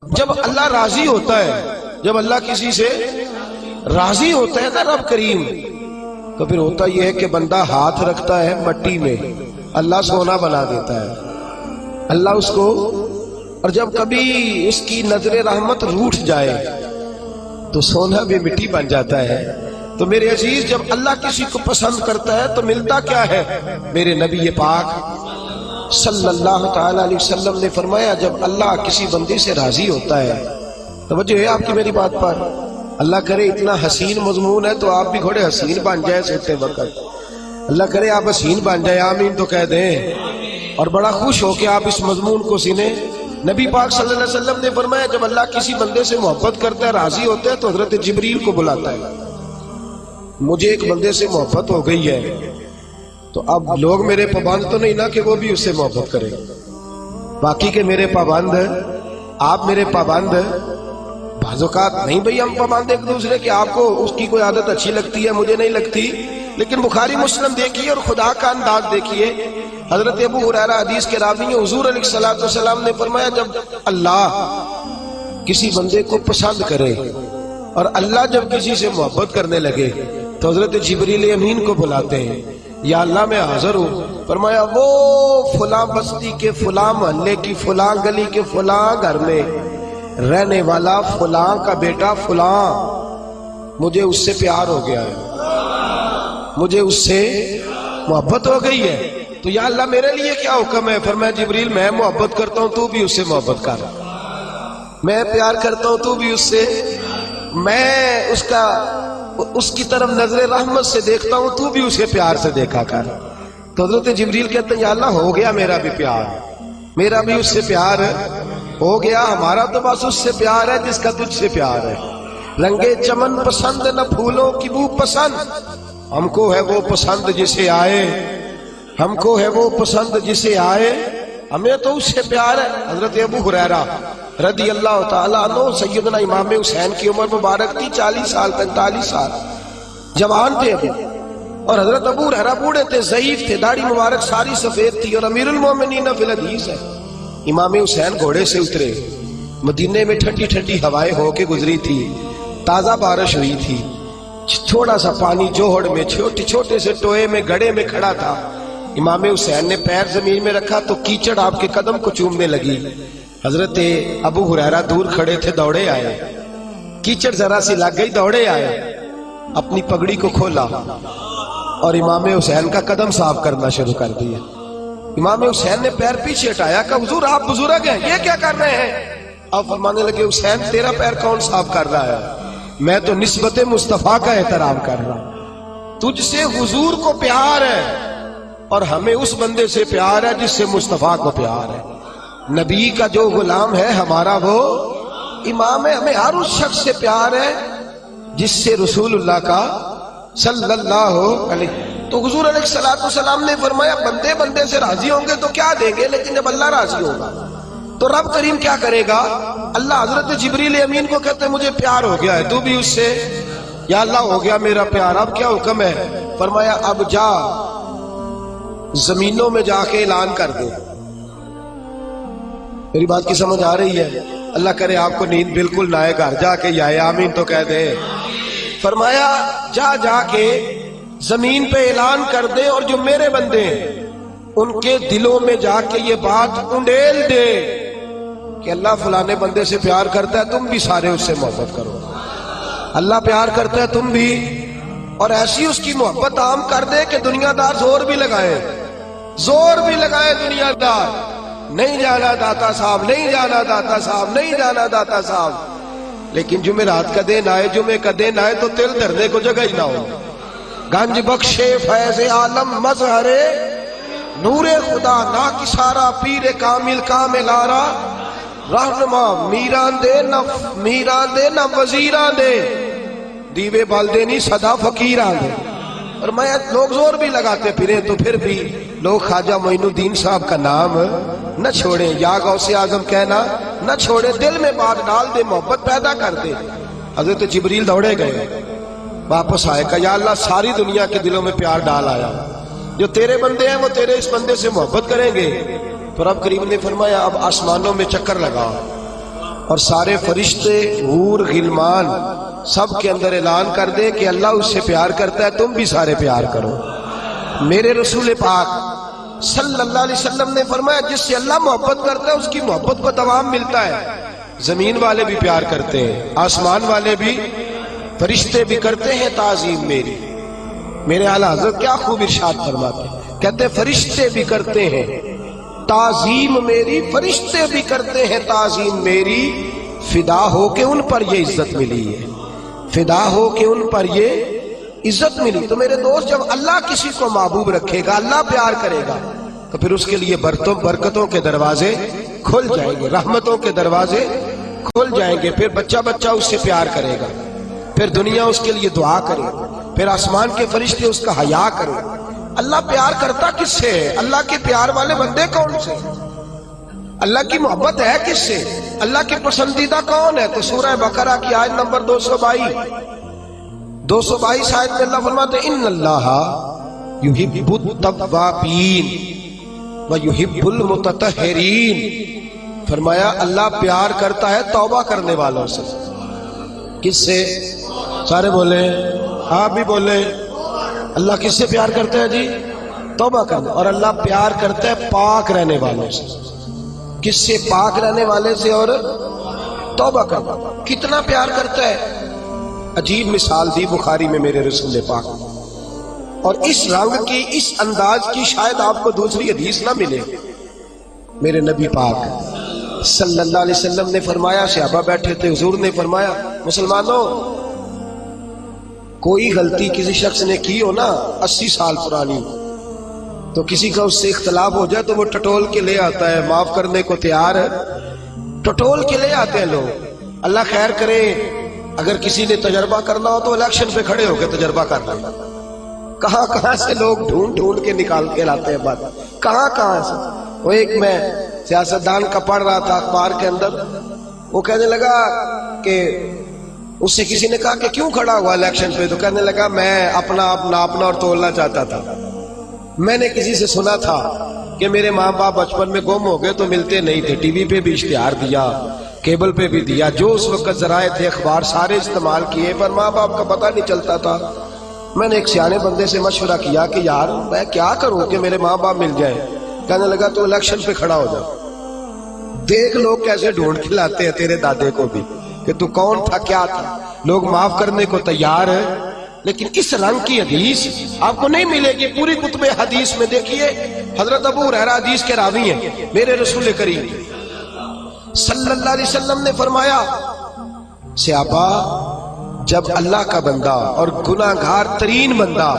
جب اللہ راضی ہوتا ہے، جب اللہ کسی سے راضی ہوتا ہے نا رب کریم، تو پھر ہوتا یہ ہے کہ بندہ ہاتھ رکھتا ہے مٹی میں، اللہ سونا بنا دیتا ہے اللہ اس کو۔ اور جب کبھی اس کی نظر رحمت روٹھ جائے تو سونا بھی مٹی بن جاتا ہے۔ تو میرے عزیز، جب اللہ کسی کو پسند کرتا ہے تو ملتا کیا ہے؟ میرے نبی پاک صلی اللہ تعالی علیہ وسلم نے فرمایا، جب اللہ کسی بندے سے راضی ہوتا ہے، توجہ ہے آپ کی میری بات پر، اللہ کرے اتنا حسین مضمون ہے تو آپ بھی تھوڑے حسین بن جائے سوتے وقت، اللہ کرے آپ حسین بن جائے، آمین تو کہہ دیں، اور بڑا خوش ہو کہ آپ اس مضمون کو سنیں۔ نبی پاک صلی اللہ علیہ وسلم نے فرمایا، جب اللہ کسی بندے سے محبت کرتا ہے، راضی ہوتا ہے، تو حضرت جبریل کو بلاتا ہے۔ مجھے ایک بندے سے محبت ہو گئی ہے، تو اب لوگ میرے پابند تو نہیں نا کہ وہ بھی اس سے محبت کرے، باقی کہ میرے پابند ہیں، آپ میرے پابند ہیں، بعض اوقات نہیں بھئی ہم پابند ایک دوسرے کے، آپ کو اس کی کوئی عادت اچھی لگتی ہے، مجھے نہیں لگتی، لیکن بخاری مسلم دیکھیے اور خدا کا انداز دیکھیے۔ حضرت ابو ہریرہ حدیث کے راوی ہیں، حضور علیہ الصلوۃ والسلام نے فرمایا، جب اللہ کسی بندے کو پسند کرے اور اللہ جب کسی سے محبت کرنے لگے تو حضرت جبریل امین کو بلاتے ہیں، یا اللہ میں حاضر ہوں۔ فرمایا، وہ فلاں بستی کے فلاں محلے کی فلاں گلی کے فلاں گھر میں رہنے والا فلاں کا بیٹا فلاں، مجھے اس سے پیار ہو گیا ہے، مجھے اس سے محبت ہو گئی ہے، تو یا اللہ میرے لیے کیا حکم ہے؟ فرمایا، جبریل میں محبت کرتا ہوں، تو بھی اس سے محبت کر، میں پیار کرتا ہوں، تو بھی اس سے، میں اس کی طرف نظر رحمت سے دیکھتا ہوں، تو بھی اسے پیار سے دیکھا کر۔ تو حضرت جبریل کہتے ہیں، یا اللہ ہو گیا میرا بھی پیار، میرا بھی اس سے پیار ہو گیا، ہمارا تو بس اس سے پیار ہے جس کا تجھ سے پیار ہے۔ رنگے چمن پسند نہ پھولوں کی بو پسند، ہم کو ہے وہ پسند جسے آئے، ہم کو ہے وہ پسند جسے آئے، ہمیں تو اس سے پیار ہے۔ حضرت ابو ہریرہ رضی اللہ تعالیٰ عنہ، سیدنا امام حسین کی عمر مبارک تھی 40 سال 45 سال، جوان تھے ابھی، اور حضرت ابو ہریرہ بوڑھے تھے، ضعیف تھے، داڑھی مبارک ساری سفید تھی، اور امیر المومنین فی الحدیث ہے۔ امام حسین گھوڑے سے اترے، مدینے میں ٹھنڈی ٹھنڈی ہوائیں ہو کے گزری تھی، تازہ بارش ہوئی تھی، تھوڑا سا پانی جوہڑ میں چھوٹے سے ٹوئے میں گڑھے میں کھڑا تھا۔ امام حسین نے پیر زمین میں رکھا تو کیچڑ آپ کے قدم کو چومنے لگی۔ حضرت ابو ہریرہ دور کھڑے تھے، دوڑے آئے، کیچڑ ذرا سی لگ گئی، دوڑے آئے، اپنی پگڑی کو کھولا اور امام حسین کا قدم صاف کرنا شروع کر دیا۔ امام حسین نے پیر پیچھے ہٹایا، کہا حضور آپ بزرگ ہیں، یہ کیا کر رہے ہیں؟ اب فرمانے لگے، حسین تیرا پیر کون صاف کر رہا ہے؟ میں تو نسبت مصطفیٰ کا احترام کر رہا ہوں، تجھ سے حضور کو پیار ہے اور ہمیں اس بندے سے پیار ہے جس سے مصطفیٰ کو پیار ہے۔ نبی کا جو غلام ہے ہمارا وہ امام ہے، ہمیں ہر اس شخص سے پیار ہے جس سے رسول اللہ کا صلی اللہ علیہ۔ تو حضور علیہ السلام نے فرمایا، بندے بندے سے راضی ہوں گے تو کیا دیں گے، لیکن جب اللہ راضی ہوگا تو رب کریم کیا کرے گا؟ اللہ حضرت جبریل امین کو کہتے ہیں، مجھے پیار ہو گیا ہے، تو بھی اس سے، یا اللہ ہو گیا میرا پیار، اب کیا حکم ہے؟ فرمایا، اب جا زمینوں میں جا کے اعلان کر دے۔ میری بات کی سمجھ آ رہی ہے؟ اللہ کرے آپ کو نیند بالکل نہ آئے، گھر جا کے یا آمین تو کہہ دے۔ فرمایا، جا کے زمین پہ اعلان کر دے، اور جو میرے بندے ہیں ان کے دلوں میں جا کے یہ بات انڈیل دے کہ اللہ فلانے بندے سے پیار کرتا ہے، تم بھی سارے اس سے محبت کرو، اللہ پیار کرتا ہے تم بھی، اور ایسی اس کی محبت عام کر دے کہ دنیا دار زور بھی لگائے دنیا دار، نہیں جانا داتا صاحب، نہیں جانا داتا صاحب، نہیں جانا داتا صاحب، لیکن جمعرات کا دن آئے، جمعے کا دن آئے تو تل دھرنے کو جگہ ہی نہ ہو۔ گنج بخشے فیض عالم مظہر نور خدا نا کسارا، پیر کامل کامل آرا، رہنما میران دے نہ وزیران دے، دیوے بالدے نہیں صدا فقیران دے۔ اور میں لوگ زور بھی لگاتے پھریں تو پھر بھی لوگ خواجہ معین الدین صاحب کا نام نہ چھوڑیں، یا غوث اعظم کہنا نہ چھوڑے، دل میں بات ڈال دے، محبت پیدا کر دے۔ حضرت جبریل دوڑے گئے، واپس آئے، کہا یا اللہ ساری دنیا کے دلوں میں پیار ڈال آیا، جو تیرے بندے ہیں وہ تیرے اس بندے سے محبت کریں گے۔ تو رب کریم نے فرمایا، اب آسمانوں میں چکر لگا، اور سارے فرشتے حور غلمان سب کے اندر اعلان کر دے کہ اللہ اس سے پیار کرتا ہے، تم بھی سارے پیار کرو۔ میرے رسول پاک صلی اللہ علیہ وسلم نے فرمایا جس سے اللہ محبت کرتا ہے اس کی محبت کو دوام ملتا ہے۔ زمین والے بھی پیار کرتے ہیں، آسمان والے بھی، فرشتے بھی کرتے ہیں تعظیم میری۔ میرے اعلیٰ حضرت کیا خوب ارشاد فرماتے ہیں، کہتے ہیں فرشتے بھی کرتے ہیں تعظیم میری، فرشتے بھی کرتے ہیں تعظیم میری، فدا ہو کے ان پر یہ عزت ملی ہے، فدا ہو کے ان پر یہ عزت ملی۔ تو میرے دوست جب اللہ کسی کو محبوب رکھے گا، اللہ پیار کرے گا، تو پھر اس کے لیے برکتوں کے دروازے کھل جائیں گے، رحمتوں کے دروازے کھل جائیں گے۔ پھر بچہ بچہ اس سے پیار کرے گا، پھر دنیا اس کے لیے دعا کرے گا، پھر آسمان کے فرشتے اس کا حیا کرے گا۔ اللہ پیار کرتا کس سے ہے؟ اللہ کے پیار والے بندے کون سے؟ اللہ کی محبت ہے کس سے؟ اللہ کے پسندیدہ کون ہے؟ تو سورہ بقرہ کی آیت نمبر 222 آیت میں اللہ فرماتے ہیں ان اللہ یحب التوابین ویحب المتطہرین۔ فرمایا اللہ پیار کرتا ہے توبہ کرنے والوں سے۔ کس سے؟ سارے بولے، آپ بھی بولے، اللہ کس سے پیار کرتا ہے جی؟ توبہ کرنا۔ اور اللہ پیار کرتا ہے پاک رہنے والوں سے۔ کس سے؟ پاک رہنے والے سے اور توبہ کرنا۔ کتنا پیار کرتا ہے؟ عجیب مثال دی بخاری میں میرے رسول پاک، اور اس رنگ کی، اس انداز کی شاید آپ کو دوسری حدیث نہ ملے۔ میرے نبی پاک صلی اللہ علیہ وسلم نے فرمایا، صحابہ بیٹھے تھے، حضور نے فرمایا مسلمانوں کوئی غلطی کسی شخص نے کی ہو نا 80 سال پرانی، تو کسی کا اس سے اختلاف ہو جائے تو وہ ٹٹول کے لے آتا ہے، معاف کرنے کو تیار ہے، ٹٹول کے لے آتے ہیں لوگ۔ اللہ خیر کرے، اگر کسی نے تجربہ کرنا ہو تو الیکشن پہ کھڑے ہو کے تجربہ کر لیں۔ کہاں کہاں سے لوگ ڈھونڈ ڈھونڈ کے نکال کے لاتے ہیں بات، کہاں کہاں سے۔ وہ ایک میں سیاستدان کا پڑھ رہا تھا اخبار کے اندر، وہ کہنے لگا کہ اس سے کسی نے کہا کہ کیوں کھڑا ہوا الیکشن پہ؟ تو کہنے لگا میں اپنا آپ ناپنا اور تولنا چاہتا تھا۔ میں نے کسی سے سنا تھا کہ میرے ماں باپ بچپن میں گم ہو گئے تو ملتے نہیں تھے، ٹی وی پہ بھی اشتہار دیا، کیبل پہ بھی دیا، جو اس وقت ذرائع تھے اخبار سارے استعمال کیے، پر ماں باپ کا پتہ نہیں چلتا تھا۔ میں نے ایک سیانے بندے سے مشورہ کیا کہ یار میں کیا کروں کہ میرے ماں باپ مل جائیں؟ کہنے لگا تو الیکشن پہ کھڑا ہو جا، دیکھ لوگ کیسے ڈھونڈ کے لاتے ہیں تیرے دادے کو بھی کہ تو کون تھا، کیا تھا۔ لوگ معاف کرنے کو تیار ہے، لیکن اس رنگ کی حدیث آپ کو نہیں ملے گی پوری کتب حدیث میں۔ دیکھیے حضرت ابو ہریرہ حدیث کے راوی ہیں، میرے رسول کریم صلی اللہ علیہ وسلم نے فرمایا صحابہ جب اللہ کا بندہ اور گناہ گار ترین بندہ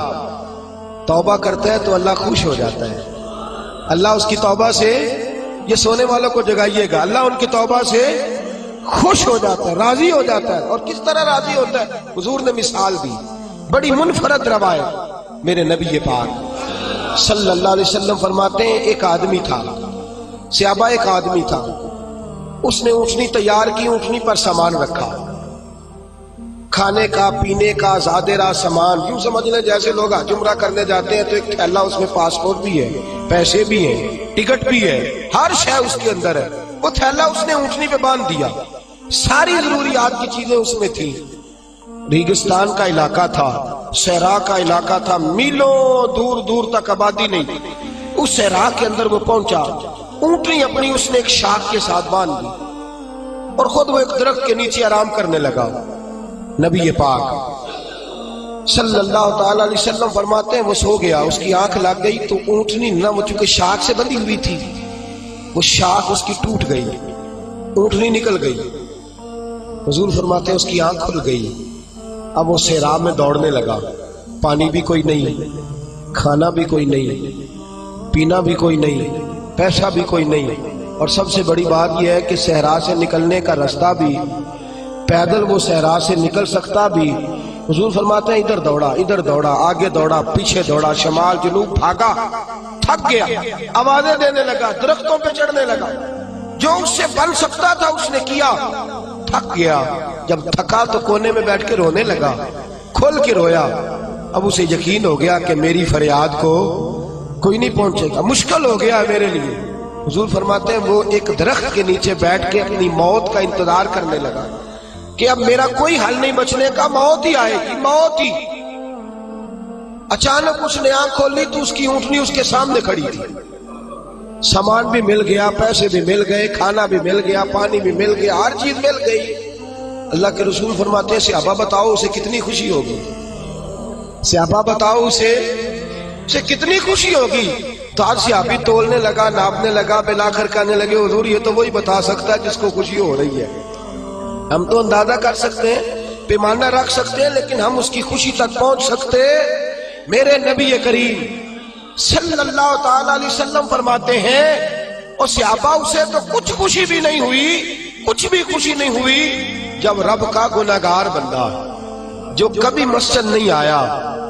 توبہ کرتا ہے تو اللہ خوش ہو جاتا ہے۔ اللہ اس کی توبہ سے، یہ سونے والوں کو جگائیے گا، اللہ ان کی توبہ سے خوش ہو جاتا ہے، راضی ہو جاتا ہے۔ اور کس طرح راضی ہوتا ہے؟ حضور نے مثال دی، بڑی منفرد روایت میرے نبی پاک صلی اللہ علیہ وسلم فرماتے ہیں ایک آدمی تھا، صحابہ ایک آدمی تھا، اس نے اونٹنی تیار کی، اونٹنی پر سامان رکھا، کھانے کا پینے کا زیادہ راہ سامان، یوں سمجھ لیں جیسے لوگ حج عمرہ کرنے جاتے ہیں تو ایک تھیلا، اس میں پاسپورٹ بھی ہے، پیسے بھی ہیں، ٹکٹ بھی ہے، ہر شے اس کے اندر ہے۔ وہ تھیلا اس نے اونٹنی پہ باندھ دیا، ساری ضروریات کی چیزیں اس میں تھی۔ ریگستان کا علاقہ تھا، صحرا کا علاقہ تھا، میلوں دور دور تک آبادی نہیں۔ اس صحرا کے اندر وہ پہنچا، اونٹنی اپنی اس نے ایک شاخ کے ساتھ باندھ دی اور خود وہ ایک درخت کے نیچے آرام کرنے لگا۔ نبی پاک صلی اللہ تعالی علیہ وسلم فرماتے ہیں وہ سو گیا، اس کی آنکھ لگ گئی تو اونٹنی نہ، وہ چونکہ شاخ سے بندھی ہوئی تھی، وہ شاخ اس کی ٹوٹ گئی، اونٹنی نکل گئی۔ حضور فرماتے ہیں اس کی آنکھ کھل گئی، اب وہ صحرا میں دوڑنے لگا، پانی بھی کوئی نہیں، کھانا بھی کوئی نہیں، پینا بھی کوئی نہیں، پیسہ بھی کوئی نہیں، اور سب سے بڑی بات یہ ہے کہ صحرا سے نکلنے کا رستہ بھی، پیدل وہ صحرا سے نکل سکتا بھی۔ حضور فرماتے ہیں ادھر دوڑا، آگے دوڑا، پیچھے دوڑا، شمال جنوب بھاگا، تھک گیا، آوازیں دینے لگا، درختوں پہ چڑھنے لگا، جو اس سے بن سکتا تھا اس نے کیا، تھک گیا۔ جب تھکا تو کونے میں بیٹھ کے رونے لگا، کھول کے رویا۔ اب اسے یقین ہو گیا کہ میری فریاد کو کوئی نہیں پہنچے گا، مشکل ہو گیا میرے لیے، حضور فرماتے ہیں وہ ایک درخت کے نیچے بیٹھ کے اپنی موت کا انتظار کرنے لگا کہ اب میرا کوئی حل نہیں بچنے کا، موت ہی آئے گی، موت ہی۔ اچانک اس نے آنکھ کھولی تو اس کی اونٹنی اس کے سامنے کھڑی تھی، سامان بھی مل گیا، پیسے بھی مل گئے، کھانا بھی مل گیا، پانی بھی مل گیا، ہر چیز مل گئی۔ اللہ کے رسول فرماتے ہیں صحابہ بتاؤ اسے کتنی خوشی ہوگی، صحابہ بتاؤ اسے کتنی خوشی ہوگی۔ تو آج صحابی تولنے لگا، ناپنے لگا، بالآخر کہنے لگے حضور یہ تو وہی بتا سکتا ہے جس کو خوشی ہو رہی ہے، ہم تو اندازہ کر سکتے ہیں، پیمانہ رکھ سکتے ہیں، لیکن ہم اس کی خوشی تک پہنچ سکتے۔ میرے نبی کریم صلی اللہ تعالی علیہ وسلم فرماتے ہیں اور صحابہ اسے تو کچھ خوشی بھی نہیں ہوئی، کچھ بھی خوشی نہیں ہوئی جب رب کا گناہگار بندہ جو کبھی مسجد نہیں آیا،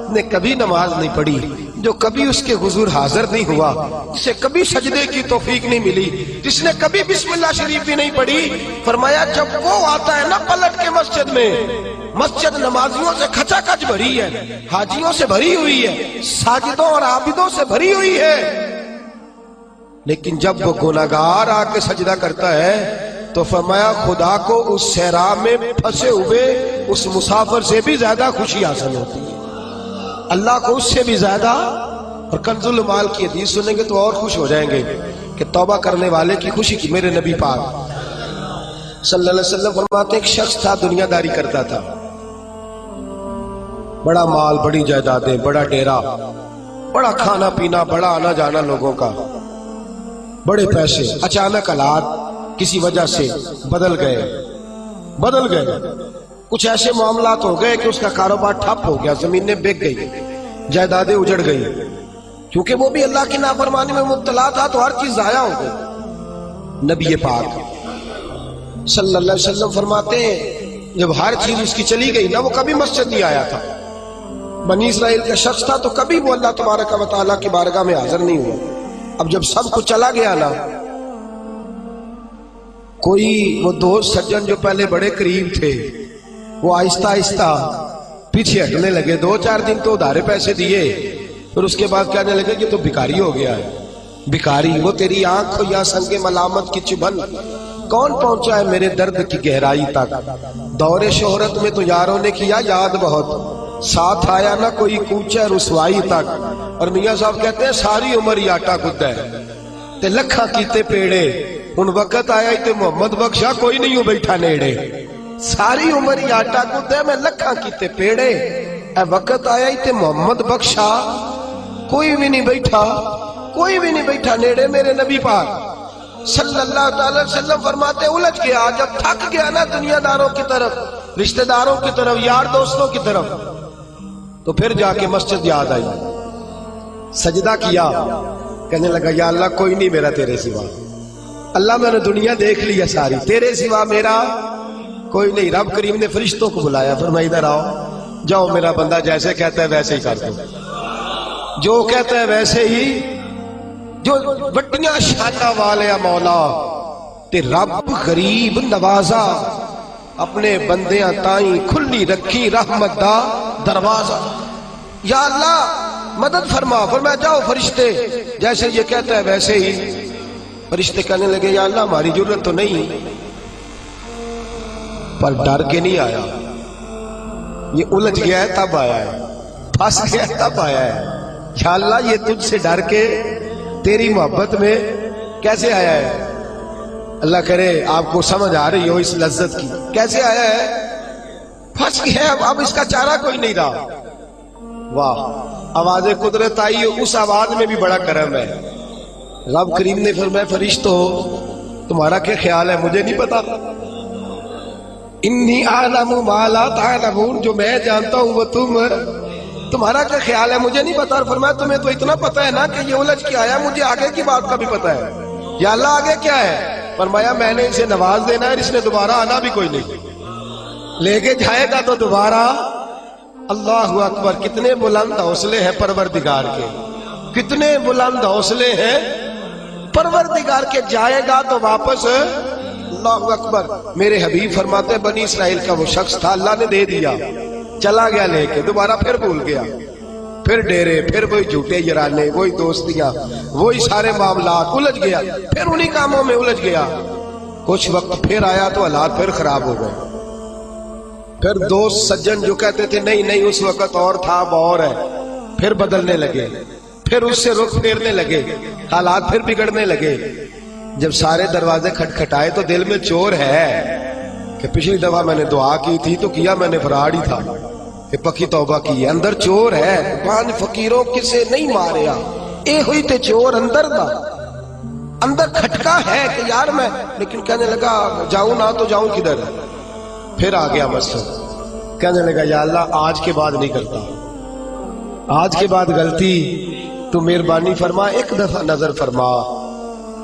نے کبھی نماز نہیں پڑھی، جو کبھی اس کے حضور حاضر نہیں ہوا، جسے کبھی سجدے کی توفیق نہیں ملی، جس نے کبھی بسم اللہ شریف بھی نہیں پڑھی، فرمایا جب وہ آتا ہے نا پلٹ کے مسجد میں، مسجد نمازیوں سے کھچا کھچ بھری ہے، حاجیوں سے بھری ہوئی ہے، ساجدوں اور عابدوں سے بھری ہوئی ہے، لیکن جب وہ گناہگار آ کے سجدہ کرتا ہے تو فرمایا خدا کو اس صحرا میں پھنسے ہوئے اس مسافر سے بھی زیادہ خوشی حاصل ہوتی ہے، اللہ کو اس سے بھی زیادہ۔ اور کنز المال کی حدیث سنیں گے تو اور خوش ہو جائیں گے کہ توبہ کرنے والے کی خوشی کی۔ میرے نبی پاک صلی اللہ علیہ وسلم فرماتے ایک شخص تھا، دنیا داری کرتا تھا، بڑا مال، بڑی جائیدادیں، بڑا ڈیرا، بڑا کھانا پینا، بڑا آنا جانا لوگوں کا، بڑے پیسے۔ اچانک حالات کسی وجہ سے بدل گئے، کچھ ایسے معاملات ہو گئے کہ اس کا کاروبار ٹھپ ہو گیا، زمینیں بک گئی، جائیدادیں اجڑ گئی، کیونکہ وہ بھی اللہ کی نافرمانی میں مبتلا تھا تو ہر چیز ضائع ہو گئی۔ نبی پاک صلی اللہ علیہ وسلم فرماتے ہیں جب ہر چیز اس کی چلی گئی نا، وہ کبھی مسجد نہیں آیا تھا، بنی اسرائیل کا شخص تھا، تو کبھی وہ اللہ تبارک و تعالیٰ کی بارگاہ میں حاضر نہیں ہوا۔ اب جب سب کچھ چلا گیا نا، کوئی وہ دوست سجن جو پہلے بڑے قریب تھے وہ آہستہ آہستہ پیچھے ہٹنے لگے، 2-4 دن تو ادھارے پیسے دیے، پھر اس کے بعد کہنے لگے کہ تو بھکاری ہو گیا ہے، بھکاری، وہ تیری آنکھ ہو یا سنگ ملامت کی چبھن، کون پہنچا ہے میرے درد کی گہرائی تک، دور شہرت میں تو یاروں نے کیا یاد بہت، ساتھ آیا نہ کوئی کوچہ رسوائی تک۔ اور میاں صاحب کہتے ہیں ساری عمر ہی آٹا گدہ ہے تے لکھا کیتے پیڑے، ان وقت آیا ہی تے محمد بخشا کوئی نہیں ہو بیٹھا نیڑے، ساری عمر ہی آٹا گدہ میں لکھا کیتے پیڑے، اے وقت آیا ہی تے محمد بخشا کوئی بھی نہیں بیٹھا نیڑے۔ میرے نبی پاک صلی اللہ تعالی وسلم فرماتے الجھ گیا، جب تھک گیا نا دنیا داروں کی طرف، رشتہ داروں کی طرف، یار دوستوں کی طرف، تو پھر جا کے مسجد یاد آئی، سجدہ کیا، کہنے لگا یا اللہ کوئی نہیں میرا تیرے سوا، اللہ میں نے دنیا دیکھ لیا ساری، تیرے سوا میرا کوئی نہیں۔ رب کریم نے فرشتوں کو بلایا، فرمایا ادھر آؤ، جاؤ میرا بندہ جیسے کہتا ہے ویسے ہی کر دو، جو کہتا ہے ویسے ہی، جو بٹیاں شانہ والے مولا تے رب غریب نوازا، اپنے بندیاں تائیں کھلی رکھی رحمت دا دروازہ، یا اللہ مدد فرما، فرمایا جاؤ فرشتے جیسے یہ کہتا ہے ویسے ہی۔ فرشتے کہنے لگے یا اللہ ہماری ضرورت تو نہیں، پر ڈر کے نہیں آیا، یہ الجھ گیا ہے تب آیا ہے، پھنس گیا ہے تب آیا ہے، یا اللہ یہ تجھ سے ڈر کے تیری محبت میں کیسے آیا ہے؟ اللہ کرے آپ کو سمجھ آ رہی ہو اس لذت کی، کیسے آیا ہے؟ پھنس گیا ہے، اب اس کا چارہ کوئی نہیں رہا۔ واہ، آواز قدرت آئی، اس آواز میں بھی بڑا کرم ہے۔ رب کریم نے فرمایا فرشتو تمہارا کیا خیال ہے؟ مجھے نہیں پتا، انی اعلم ما لا تعلمون، جو میں جانتا ہوں وہ تمہارا کیا خیال ہے مجھے نہیں پتا۔ اور فرمایا تمہیں تو اتنا پتا ہے نا کہ یہ الجھ کے آیا، مجھے آگے کی بات کا بھی پتا ہے، یا اللہ آگے کیا ہے؟ فرمایا میں نے اسے نواز دینا ہے، اس نے دوبارہ آنا بھی کوئی نہیں، لے کے جائے گا تو دوبارہ۔ اللہ اکبر، کتنے بلند حوصلے ہیں پروردگار کے، کتنے بلند حوصلے ہیں پروردگار کے، جائے گا تو واپس۔ اللہ اکبر، میرے حبیب فرماتے بنی اسرائیل کا وہ شخص تھا، اللہ نے دے دیا، چلا گیا لے کے، دوبارہ پھر بھول گیا، پھر ڈیرے، پھر وہی جھوٹے یارانے، وہی دوستیاں، وہی سارے معاملات، الجھ گیا، پھر انہی کاموں میں الجھ گیا۔ کچھ وقت پھر آیا تو حالات پھر خراب ہو گئے۔ پھر دوست سجن جو کہتے تھے نہیں نہیں اس وقت اور تھا اب اور ہے، پھر بدلنے لگے، پھر اس سے رخ پھیرنے لگے، حالات پھر بگڑنے لگے۔ جب سارے دروازے کھٹکھٹائے تو دل میں چور ہے کہ پچھلی دفعہ میں نے دعا کی تھی تو کیا میں نے فراڈ ہی تھا، کہ پکی توبہ کی ہے، اندر چور ہے۔ پانچ فقیروں کسے نہیں ماریا، اے ہوئی تے چور اندر دا، اندر کھٹکا ہے کہ یار میں، لیکن کہنے لگا جاؤں نہ تو جاؤں کدھر۔ پھر آ گیا مسجد، کہنے لگا یا اللہ آج کے بعد نہیں کرتا، آج کے بعد غلطی تو مہربانی فرما، ایک دفعہ نظر فرما۔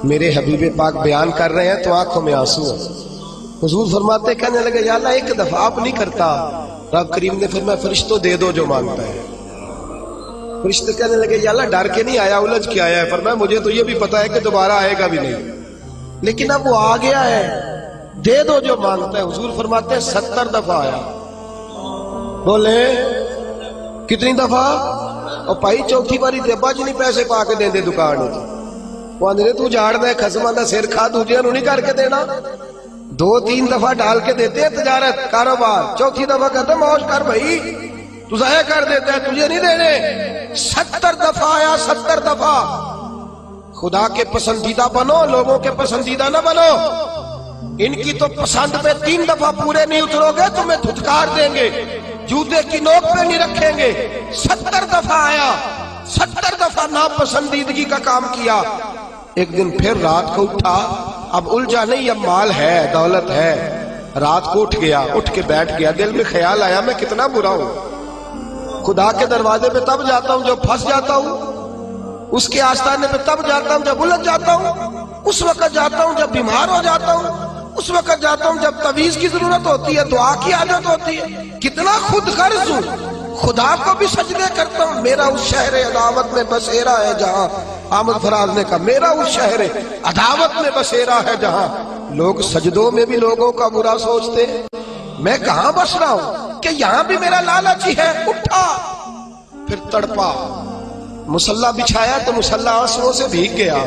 میرے حبیب پاک بیان کر رہے ہیں تو آنکھوں میں آنسو ہیں۔ حضور فرماتے کہنے لگے یا اللہ ایک دفعہ آپ نہیں کرتا۔ رب کریم نے فرمایا فرشتوں دے دو جو مانگتا ہے۔ فرشتے کہنے لگے یا اللہ ڈر کے نہیں آیا، الجھ کے آیا ہے۔ فرمایا مجھے تو یہ بھی پتا ہے کہ دوبارہ آئے گا بھی نہیں، لیکن اب وہ آ گیا ہے، دے دو جو مانگتا ہے۔ حضور فرماتے ہیں 70 دفعہ آیا۔ بولے کتنی دفعہ؟ اور پائی چوتھی باری تے ابا جی نہیں پیسے پا کے دیں دے دکان ہوتی، وہ آندھے تو جاڑ دے خسمہ دا سر کھا دوجے انہوں نہیں کر کے دینا۔ 2-3 دفعہ ڈال کے دیتے ہیں تجارت کاروبار، چوتھی دفعہ کہتے ہیں موج کر بھائی تو ضائع کر دیتے ہیں، تجھے نہیں دینے۔ 70 دفعہ آیا، 70 دفعہ۔ خدا کے پسندیدہ بنو، لوگوں کے پسندیدہ نہ بنو۔ ان کی تو پسند پہ 3 دفعہ پورے نہیں اترو گے تمہیں دھتکار دیں گے، جوتے کی نوک پہ نہیں رکھیں گے۔ 70 دفعہ آیا، 70 دفعہ ناپسندیدگی کا کام کیا۔ ایک دن پھر رات کو اٹھا، اب الجھا نہیں، اب مال ہے، دولت ہے۔ رات کو اٹھ گیا، اٹھ کے بیٹھ گیا، دل میں خیال آیا میں کتنا برا ہوں، خدا کے دروازے پہ تب جاتا ہوں جب پھنس جاتا ہوں، اس کے آستانے پہ تب جاتا ہوں جب الجھ جاتا ہوں، اس وقت جاتا ہوں جب بیمار ہو جاتا ہوں، اس وقت جاتا ہوں جب تعویذ کی ضرورت ہوتی ہے، دعا کی حاجت ہوتی ہے۔ کتنا خود غرض ہوں، خدا کو بھی سجدے کرتا ہوں۔ میرا اس شہر عداوت میں بسیرا ہے جہاں، احمد فراز نے کہا میرا اس شہر عداوت میں بسیرا ہے جہاں، لوگ سجدوں میں بھی لوگوں کا برا سوچتے ہیں، میں کہاں بس رہا ہوں کہ یہاں بھی میرا لالچ ہی ہے۔ اٹھا، پھر تڑپا، مصلی بچھایا تو مصلی آنسوؤں سے بھیگ گیا۔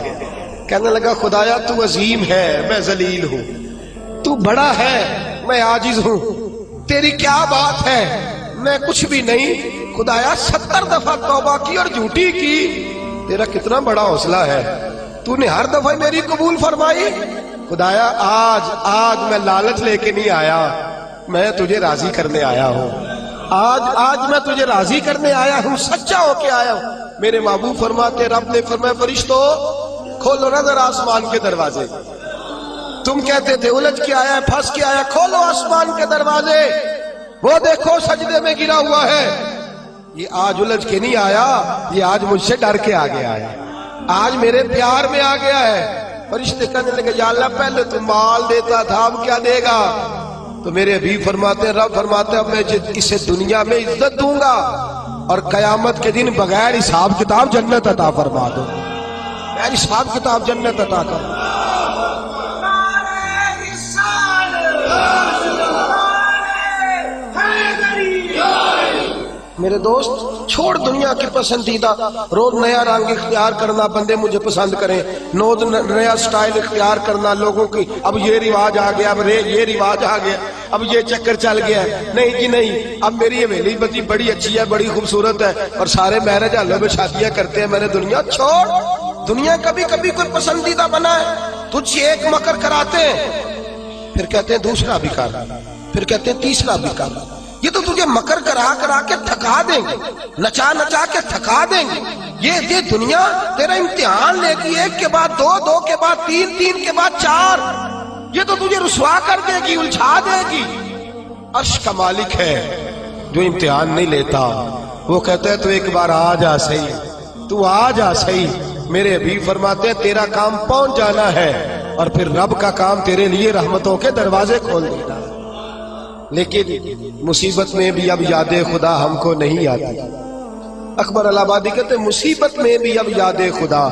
کہنے لگا خدایا تو عظیم ہے، میں ذلیل ہوں، تو بڑا ہے، میں عاجز ہوں، تیری کیا بات ہے، میں کچھ بھی نہیں۔ خدایا 70 دفعہ توبہ کی اور جھوٹی کی، تیرا کتنا بڑا حوصلہ ہے، تو نے ہر دفعہ میری قبول فرمائی۔ خدایا آج میں لالچ لے کے نہیں آیا، میں تجھے راضی کرنے آیا ہوں، آج میں تجھے راضی کرنے آیا ہوں، سچا ہو کے آیا ہوں۔ میرے محبوب فرماتے، رب نے فرمایا فرشتوں کھولو نظر آسمان کے دروازے، تم کہتے تھے الجھ کے آیا ہے، پھنس کے آیا، کھولو آسمان کے دروازے، وہ دیکھو سجدے میں گرا ہوا ہے۔ یہ آج الجھ کے نہیں آیا، یہ آج مجھ سے ڈر کے آ گیا ہے، آج میرے پیار میں آ گیا ہے۔ فرشتے کہنے لگے یا اللہ پہلے تو مال دیتا تھا، اب کیا دے گا؟ تو میرے حبیب فرماتے ہیں، رب فرماتے ہیں اب میں اسے دنیا میں عزت دوں گا اور قیامت کے دن بغیر حساب کتاب جنت عطا فرما دوں، بغیر حساب کتاب جنت عطا کر۔ میرے دوست چھوڑ دنیا کی پسندیدہ، روز نیا رنگ اختیار کرنا، بندے مجھے پسند کریں، روز نیا سٹائل اختیار کرنا لوگوں کی، اب یہ رواج آ گیا، اب یہ رواج آ گیا، اب یہ چکر چل گیا، نہیں جی نہیں، اب میری حویلی بڑی اچھی ہے، بڑی خوبصورت ہے اور سارے میرج ہالوں میں شادیاں کرتے ہیں، میں نے دنیا چھوڑ، دنیا کبھی کبھی کوئی پسندیدہ بنا ہے، تجھ سے ایک مکر کراتے ہیں، پھر کہتے ہیں دوسرا بھی کر، پھر کہتے ہیں تیسرا بھی کر، یہ تو تجھے مکر کرا کے تھکا دیں گے، نچا کے تھکا دیں گے۔ یہ دنیا تیرا امتحان لے گی، ایک کے بعد دو کے بعد تین کے بعد 4، یہ تو تجھے رسوا کر دے گی، الجھا دے گی۔ عرش کا مالک ہے جو امتحان نہیں لیتا، وہ کہتا ہے تو ایک بار آ جا صحیح، تو آ جا صحیح۔ میرے حبیب فرماتے ہیں تیرا کام پہنچ جانا ہے اور پھر رب کا کام تیرے لیے رحمتوں کے دروازے کھول دینا۔ لیکن مصیبت میں بھی اب یاد خدا ہم کو نہیں آتی۔ اکبر الہ آبادی کہتے مصیبت میں بھی اب یاد خدا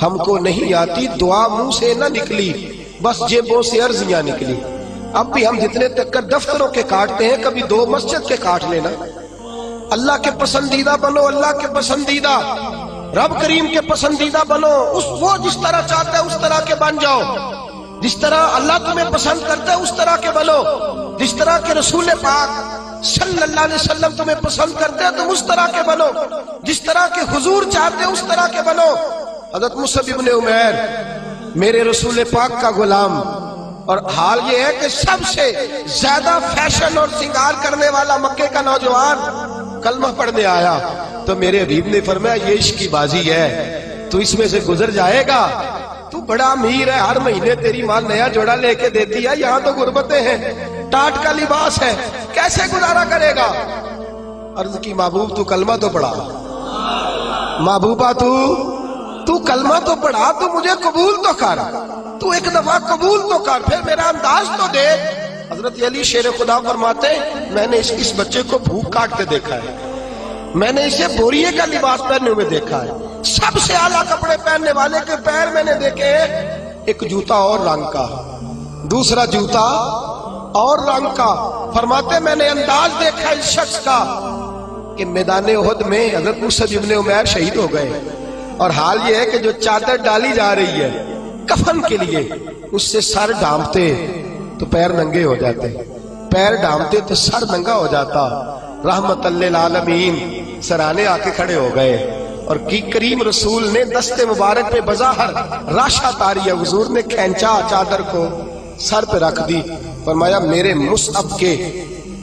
ہم کو نہیں آتی، دعا منہ سے نہ نکلی، بس جیبوں سے عرضیاں نکلی۔ اب بھی ہم جتنے تک دفتروں کے کاٹتے ہیں، کبھی 2 مسجد کے کاٹ لینا، اللہ کے پسندیدہ بنو، اللہ کے پسندیدہ، رب کریم کے پسندیدہ بنو، وہ جس طرح چاہتا ہے اس طرح کے بن جاؤ، جس طرح اللہ تمہیں پسند کرتا ہے اس طرح کے بنو، جس طرح کے رسول پاک صلی اللہ علیہ وسلم تمہیں پسند کرتے ہیں تم اس طرح کے بنو، جس طرح کے حضور چاہتے ہیں اس طرح کے بنو۔ حضرت مصعب ابن عمیر میرے رسول پاک کا غلام، اور حال یہ ہے کہ سب سے زیادہ فیشن اور سنگار کرنے والا مکے کا نوجوان کلمہ پڑھنے آیا تو میرے حبیب نے فرمایا یہ عشق کی بازی ہے، تو اس میں سے گزر جائے گا، تو بڑا امیر ہے، ہر مہینے تیری ماں نیا جوڑا لے کے دیتی ہے، یہاں تو غربتیں ہیں، ٹاٹ کا لباس ہے، کیسے گزارا کرے گا؟ عرض کی محبوب تو کلمہ تو پڑھا، محبوبہ تو کلمہ تو پڑھا، تو مجھے قبول تو کر، تو ایک دفعہ قبول تو کر، پھر میرا انداز تو دے۔ حضرت علی شیر خدا فرماتے میں نے اس بچے کو بھوک کاٹتے دیکھا ہے، میں نے اسے بوریے کا لباس پہننے ہوئے دیکھا ہے، سب سے اعلیٰ کپڑے پہننے والے کے پیر میں نے دیکھے، ایک جوتا اور رنگ کا، دوسرا جوتا اور رنگ کا۔ فرماتے میں نے انداز دیکھا اس شخص کا کہ میدان احد میں حضرت مصعب ابن عمیر شہید ہو گئے، اور حال یہ ہے کہ جو چادر ڈالی جا رہی ہے کفن کے لیے، اس سے سر ڈھانپتے تو پیر ننگے ہو جاتے، پیر ڈھانپتے تو سر ننگا ہو جاتا۔ رحمت للعالمین سرانے آ کے کھڑے ہو گئے، اور کی کریم رسول نے دست مبارک پہ بظاہر راشا تاری ہے، حضور نے کھینچا چادر کو سر پہ رکھ دی، فرمایا میرے مصعب کے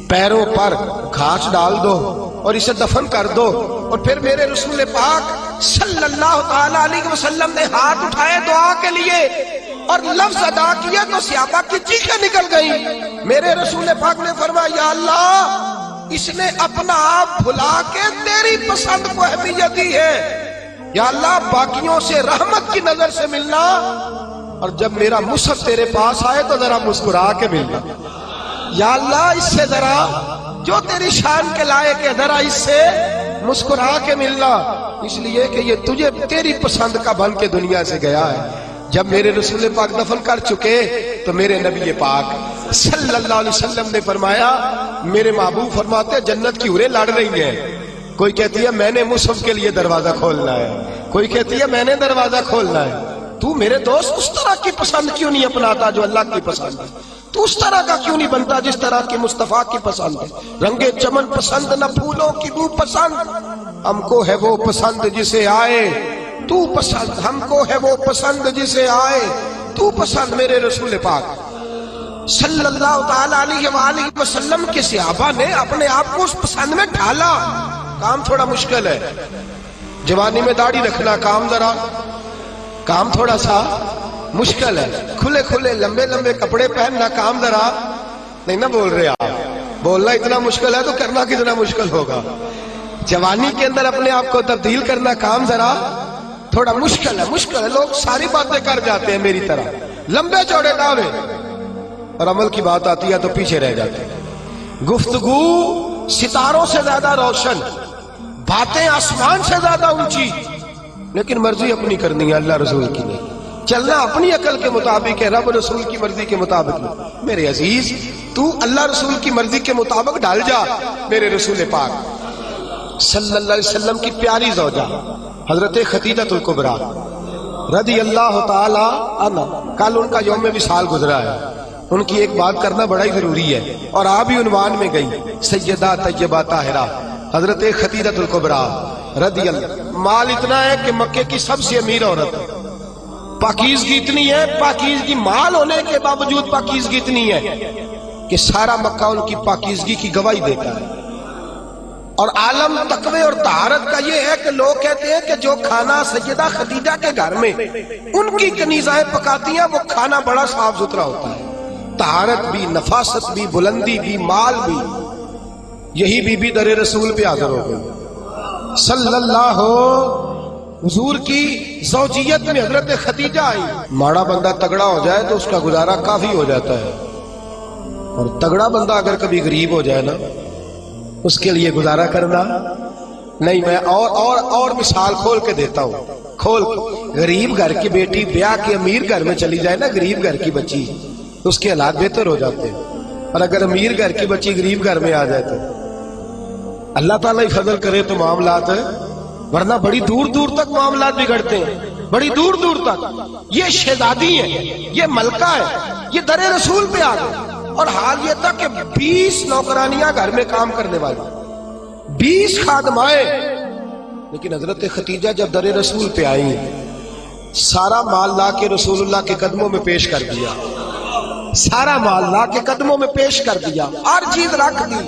پیروں پر گھاس ڈال دو اور اسے دفن کر دو۔ اور پھر میرے رسول پاک صلی اللہ تعالی علیہ وسلم نے ہاتھ اٹھائے دعا کے لیے اور لفظ ادا کیا تو صحابہ کی چیخیں نکل گئیں۔ میرے رسول پاک نے فرمایا یا اللہ اس نے اپنا آپ بھلا کے تیری پسند کو اہمیت دی ہے، یا اللہ باقیوں سے رحمت کی نظر سے ملنا، اور جب میرا مصعب تیرے پاس آئے تو ذرا مسکرا کے ملنا، یا اللہ اس سے ذرا جو تیری شان کے لائق ہے ذرا اس سے مسکرا کے ملنا، اس لیے کہ یہ تجھے تیری پسند کا بن کے دنیا سے گیا ہے۔ جب میرے رسول پاک دفن کر چکے تو میرے نبی پاک صلی اللہ علیہ وسلم نے فرمایا، میرے محبوب فرماتے جنت کی حوریں لڑ رہی ہیں، کوئی کہتی ہے میں نے مصعب کے لیے دروازہ کھولنا ہے، کوئی کہتی ہے میں نے دروازہ کھولنا ہے، تو میرے دوست اس طرح کی پسند کیوں نہیں اپناتا جو اللہ کی پسند ہے؟ تو اس طرح کا کیوں نہیں بنتا جس طرح کی مصطفیٰ کی پسند ہے؟ رنگ چمن پسند نہ پھولوں کی بو پسند، ہم کو ہے وہ پسند جسے آئے تو پسند، ہم کو ہے وہ پسند جسے آئے تو پسند۔ میرے رسول پاک صلی اللہ تعالی علیہ وآلہ وسلم کے صحابہ نے اپنے آپ کو اس پسند میں ڈھالا۔ کام تھوڑا مشکل ہے، جوانی میں داڑھی رکھنا کام تھوڑا سا مشکل ہے، کھلے کھلے لمبے لمبے کپڑے پہننا کام ذرا نہیں نہ بول رہے آپ، بولنا اتنا مشکل ہے تو کرنا کتنا مشکل ہوگا۔ جوانی کے اندر اپنے آپ کو تبدیل کرنا کام ذرا تھوڑا مشکل ہے، لوگ ساری باتیں کر جاتے ہیں میری طرح، لمبے چوڑے دعوے، اور عمل کی بات آتی ہے تو پیچھے رہ جاتے ہیں۔ گفتگو ستاروں سے زیادہ روشن، باتیں آسمان سے زیادہ اونچی، لیکن مرضی اپنی کرنی ہے، اللہ رسول کی نہیں، چلنا اپنی عقل کے مطابق ہے، رب رسول کی مرضی کے مطابق نہیں۔ میرے عزیز تو اللہ رسول کی مرضی کے مطابق ڈال جا۔ میرے رسول پاک صلی اللہ علیہ وسلم کی پیاری زوجہ حضرت خدیجہ الکبریٰ رضی اللہ تعالی عنہ، کل ان کا یوم وصال گزرا ہے، ان کی ایک بات کرنا بڑا ہی ضروری ہے، اور آپ بھی عنوان میں گئی سیدہ طیبہ طاہرہ حضرت خدیجہ الکبریٰ رضی اللہ۔ مال اتنا ہے کہ مکے کی سب سے امیر عورت، پاکیزگی اتنی ہے، پاکیزگی مال ہونے کے باوجود پاکیزگی اتنی ہے کہ سارا مکہ ان کی پاکیزگی کی گواہی دیتا ہے۔ اور عالم تقوی اور طہارت کا یہ ہے کہ لوگ کہتے ہیں کہ جو کھانا سیدہ خدیجہ کے گھر میں ان کی کنیزائیں پکاتی ہیں وہ کھانا بڑا صاف ستھرا ہوتا ہے، طہارت بھی، نفاست بھی، بلندی بھی، مال بھی۔ یہی بی بی در رسول پہ حاضر ہو گئی صلی اللہ حضور کی زوجیت میں حضرت خدیجہ آئی۔ ماڑا بندہ تگڑا ہو جائے تو اس کا گزارا کافی ہو جاتا ہے، اور تگڑا بندہ اگر کبھی غریب ہو جائے نا اس کے لیے گزارا کرنا نہیں۔ میں اور مثال کھول کے دیتا ہوں، غریب گھر کی بیٹی بیاہ کے امیر گھر میں چلی جائے نا، غریب گھر کی بچی، تو اس کے حالات بہتر ہو جاتے ہیں، اور اگر امیر گھر کی بچی غریب گھر میں آ جائے اللہ تعالیٰ ہی فضل کرے تو معاملات ہے، ورنہ بڑی دور دور تک معاملات بگڑتے ہیں، بڑی دور دور تک۔ یہ شہزادی ہے، یہ ملکہ ہے، یہ در رسول پہ آ گئے، اور حال یہ تھا کہ 20 نوکرانیاں گھر میں کام کرنے والی، 20 خادمائیں۔ لیکن حضرت ختیجہ جب در رسول پہ آئی، سارا مال لا کے رسول اللہ کے قدموں میں پیش کر دیا، سارا مال لا کے قدموں میں پیش کر دیا، ہر چیز رکھ دی۔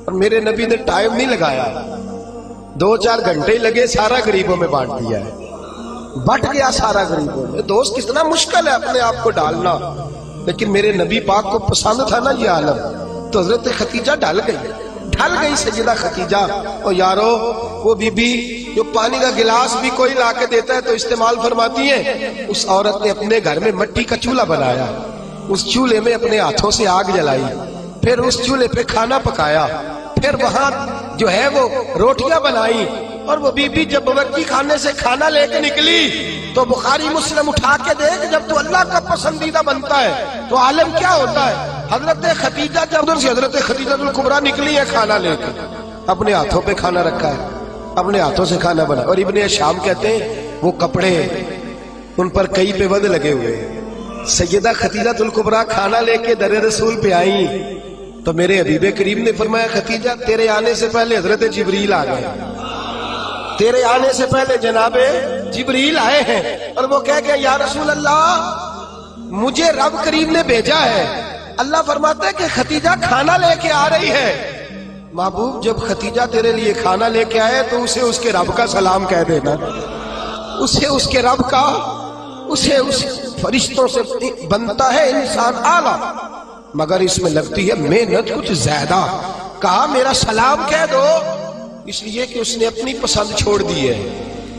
اور میرے نبی نے ٹائم نہیں لگایا، 2-4 گھنٹے ہی لگے، سارا غریبوں میں بانٹ دیا ہے، بٹ گیا سارا غریبوں میں۔ دوست کتنا مشکل ہے اپنے آپ کو ڈالنا، لیکن میرے نبی پاک کو پسند تھا نا یہ عالم، تو حضرت ختیجہ ڈھل گئی سیدہ ختیجہ۔ اور یارو وہ بی بی جو پانی کا گلاس بھی کوئی لا کے دیتا ہے تو استعمال فرماتی ہے، اس عورت نے اپنے گھر میں مٹی کا چولہا بنایا، اس چولہے میں اپنے ہاتھوں سے آگ جلائی، پھر اس چولہے پہ کھانا پکایا، پھر وہاں جو ہے وہ روٹیاں بنائی۔ اور وہ بی بی جب بورچی خانے سے کھانا لے کے نکلی تو بخاری مسلم اٹھا کے دیکھ، جب تو اللہ کا پسندیدہ بنتا ہے تو عالم کیا ہوتا ہے۔ حضرت ختیجہ جب ادھر سے حضرت خدیجہ الکبریٰ نکلی ہے کھانا لے کے، اپنے ہاتھوں پہ کھانا رکھا ہے، اپنے ہاتھوں سے کھانا بنا۔ اور ابن شام کہتے ہیں وہ کپڑے ان پر کئی پہ ود لگے ہوئے۔ سیدہ ختیجہ الکبریٰ کھانا لے کے در رسول پہ آئیں تو میرے حبیب کریم نے فرمایا، ختیجہ تیرے آنے سے پہلے حضرت جبریل آ گئے، تیرے آنے سے پہلے جناب جبریل آئے ہیں۔ اور وہ کہہ گئے، یا رسول اللہ مجھے رب کریم نے بھیجا ہے۔ اللہ فرماتا ہے کہ ختیجہ کھانا لے کے آ رہی ہے۔ محبوب جب ختیجہ تیرے لیے کھانا لے کے آئے تو اسے اس کے رب کا سلام کہہ دینا، اسے اس کے رب کا، اسے اس فرشتوں سے بنتا ہے انسان اعلیٰ، مگر اس میں لگتی ہے محنت کچھ زیادہ۔ کہا میرا سلام کہہ دو، اس لیے کہ اس نے اپنی پسند چھوڑ دی ہے،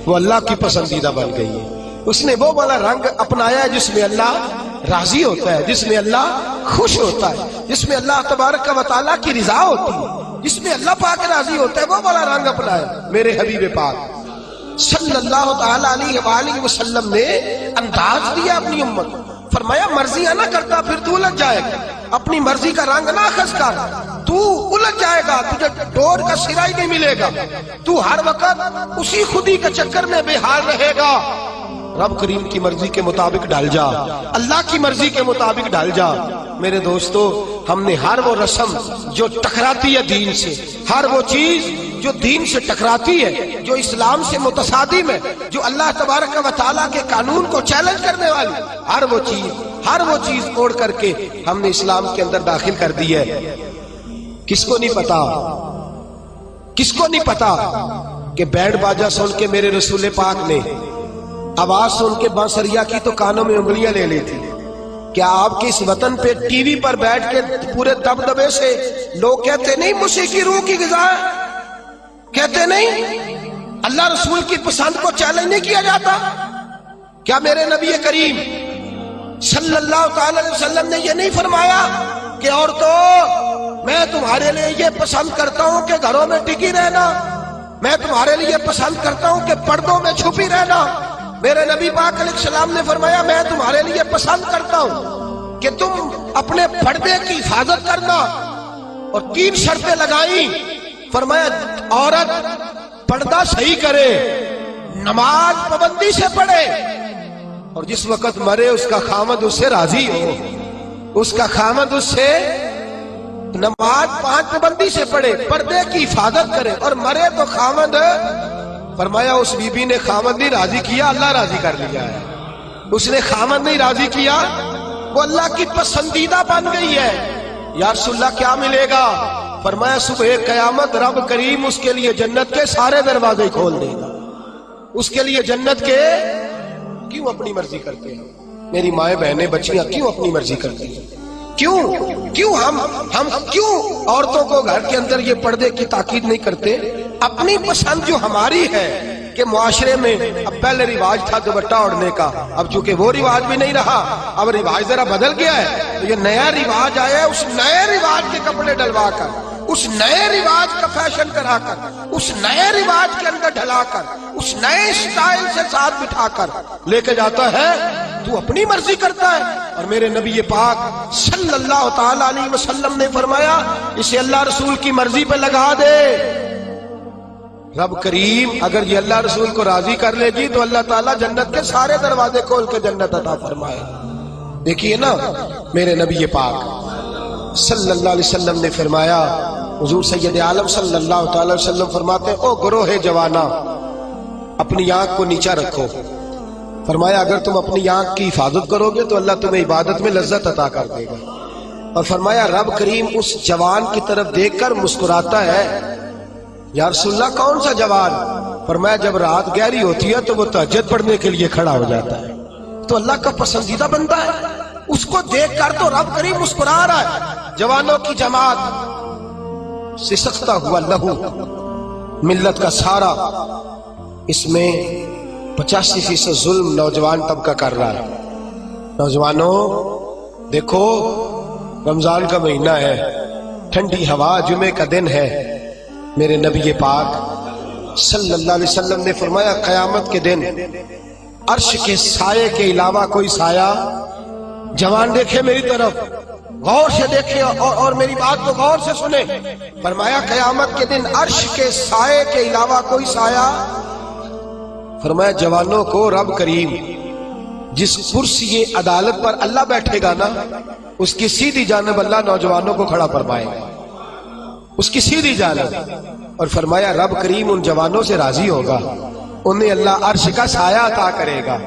وہ اللہ کی پسندیدہ بن گئی ہے۔ اس نے وہ والا رنگ اپنایا ہے جس میں اللہ راضی ہوتا ہے، جس میں اللہ خوش ہوتا ہے، جس میں اللہ تبارک و تعالیٰ کی رضا ہوتی ہے، جس میں اللہ پاک راضی ہوتا ہے، وہ والا رنگ اپنایا میرے حبیب پاک صلی اللہ تعالی علیہ وآلہ وسلم نے۔ انداز دیا اپنی امت، فرمایا مرضیاں نہ کرتا پھر تو الجھ جائے گا، اپنی مرضی کا رنگ نہ خس کر، تو الجھ جائے گا، تجھے ڈور کا سرا ہی نہیں ملے گا، تو ہر وقت اسی خودی کے چکر میں بے حال رہے گا۔ رب کریم کی مرضی کے مطابق ڈال جا، اللہ کی مرضی کے مطابق ڈال جا۔ میرے دوستو، ہم نے ہر وہ رسم جو ٹکراتی ہے دین سے، ہر وہ چیز جو دین سے ٹکراتی ہے، جو اسلام سے متصادم ہے، جو اللہ تبارک و تعالیٰ کے قانون کو چیلنج کرنے والی، ہر وہ چیز اوڑ کر کے ہم نے اسلام کے اندر داخل کر دی ہے۔ کس کو نہیں پتا، کس کو نہیں پتا کہ بینڈ باجا سن کے میرے رسول پاک نے آواز سن کے بانسریا کی تو کانوں میں انگلیاں لے لی تھی۔ کیا آپ کے اس وطن پہ ٹی وی پر بیٹھ کے پورے دبدبے سے لوگ کہتے نہیں موسیقی روح کی غذا ہے؟ کہتے نہیں اللہ رسول کی پسند کو چیلنج نہیں کیا جاتا؟ کیا میرے نبی کریم صلی اللہ تعالی علیہ وسلم نے یہ نہیں فرمایا کہ عورتوں میں تمہارے لیے یہ پسند کرتا ہوں کہ گھروں میں ٹکی رہنا، میں تمہارے لیے پسند کرتا ہوں کہ پردوں میں چھپی رہنا؟ میرے نبی پاک علیہ السلام نے فرمایا میں تمہارے لیے پسند کرتا ہوں کہ تم اپنے پردے کی حفاظت کرنا، اور 3 شرطیں لگائیں۔ فرمایا عورت پردہ صحیح کرے، نماز پابندی سے پڑھے، اور جس وقت مرے اس کا خامد اس سے راضی ہو، اس کا خامد اس سے نماز 5 پابندی سے پڑھے، پردے کی حفاظت کرے، اور مرے تو خامد، فرمایا اس بی بی نے خامد نہیں راضی کیا، اللہ راضی کر لیا ہے۔ اس نے خامد نہیں راضی کیا، وہ اللہ کی پسندیدہ بن گئی ہے۔ یا رسول اللہ کیا ملے گا؟ فرمایا صبح قیامت رب کریم اس کے لیے جنت کے سارے دروازے کھول دے گا۔ اس کے لیے جنت کے، کیوں اپنی مرضی کرتے ہیں میری مائیں بہنیں بچیاں، کیوں اپنی مرضی کرتی ہیں؟ کیوں ہم کیوں عورتوں کو گھر کے اندر یہ پردے کی تاکید نہیں کرتے؟ اپنی پسند جو ہماری ہے کہ معاشرے میں اب پہلے رواج تھا دوپٹہ اوڑھنے کا، اب چونکہ وہ رواج بھی نہیں رہا، اب رواج ذرا بدل گیا ہے، تو یہ نیا رواج آیا ہے، اس نئے رواج کے کپڑے ڈلوا کر، اس نئے رواج کا فیشن کرا کر، اس نئے رواج کے اندر ڈھلا کر، اس نئے سٹائل سے ساتھ بٹھا کر لے کے جاتا ہے، تو اپنی مرضی کرتا ہے۔ اور میرے نبی پاک صلی اللہ تعالی علیہ وسلم نے فرمایا اسے اللہ رسول کی مرضی پہ لگا دے۔ رب کریم اگر یہ اللہ رسول کو راضی کر لے گی تو اللہ تعالیٰ جنت کے سارے دروازے کھول کے جنت عطا فرمائے۔ دیکھیے نا میرے نبی پاک صلی اللہ علیہ وسلم نے فرمایا، حضور سید عالم صلی اللہ تعالی وسلم فرماتے ہیں، او گروہ جوانا اپنی آنکھ کو نیچا رکھو۔ فرمایا اگر تم اپنی آنکھ کی حفاظت کرو گے تو اللہ تمہیں عبادت میں لذت عطا کر دے گا۔ اور فرمایا رب کریم اس جوان کی طرف دیکھ کر مسکراتا ہے، یا رسول اللہ کون سا جوان؟ فرمایا جب رات گہری ہوتی ہے تو وہ تہجد پڑھنے کے لیے کھڑا ہو جاتا ہے، تو اللہ کا پسندیدہ بندہ ہے، اس کو دیکھ کر تو رب کریم مسکرا رہا ہے۔ جوانوں کی جماعت سسکتا ہوا لہو ملت کا سارا، اس میں 85% ظلم نوجوان طبقہ کر رہا ہے۔ نوجوانوں دیکھو رمضان کا مہینہ ہے، ٹھنڈی ہوا، جمعے کا دن ہے، میرے نبی پاک صلی اللہ علیہ وسلم نے فرمایا قیامت کے دن عرش کے سائے کے علاوہ کوئی سایہ، جوان دیکھے میری طرف غور سے دیکھے اور میری بات کو غور سے سنے، فرمایا قیامت کے دن عرش کے سائے کے علاوہ کوئی سایہ، فرمایا جوانوں کو رب کریم جس کرسی عدالت پر اللہ بیٹھے گا نا اس کی سیدھی جانب اللہ نوجوانوں کو کھڑا فرمائے گا، اس کی سیدھی جانب، اور فرمایا رب کریم ان جوانوں سے راضی ہوگا، انہیں اللہ عرش کا سایہ عطا کرے گا۔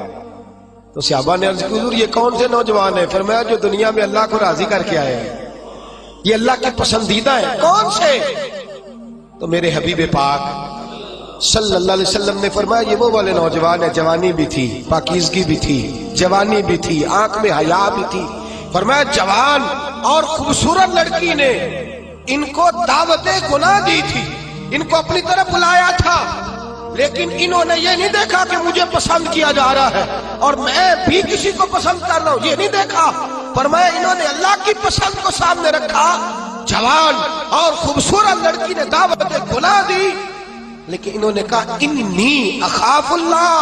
تو صحابہ نے عرض کی حضور یہ کون سے نوجوان ہیں؟ فرمایا جو دنیا میں اللہ کو راضی کر کے آئے ہیں، یہ اللہ کے پسندیدہ ہیں۔ کون سے؟ تو میرے حبیب پاک صلی اللہ علیہ وسلم نے فرمایا یہ وہ والے نوجوان ہیں، جوانی بھی تھی، پاکیزگی بھی تھی، جوانی بھی تھی، آنکھ میں حیا بھی تھی۔ فرمایا جوان اور خوبصورت لڑکی نے ان کو دعوت گناہ دی تھی، ان کو اپنی طرف بلایا تھا، لیکن انہوں نے یہ نہیں دیکھا کہ مجھے پسند کیا جا رہا ہے اور میں بھی کسی کو پسند کر رہا ہوں، یہ نہیں دیکھا۔ فرمایا انہوں نے اللہ کی پسند کو سامنے رکھا۔ جوان اور خوبصورت لڑکی نے دعوت گناہ دی، لیکن انہوں نے کہا انی اخاف اللہ،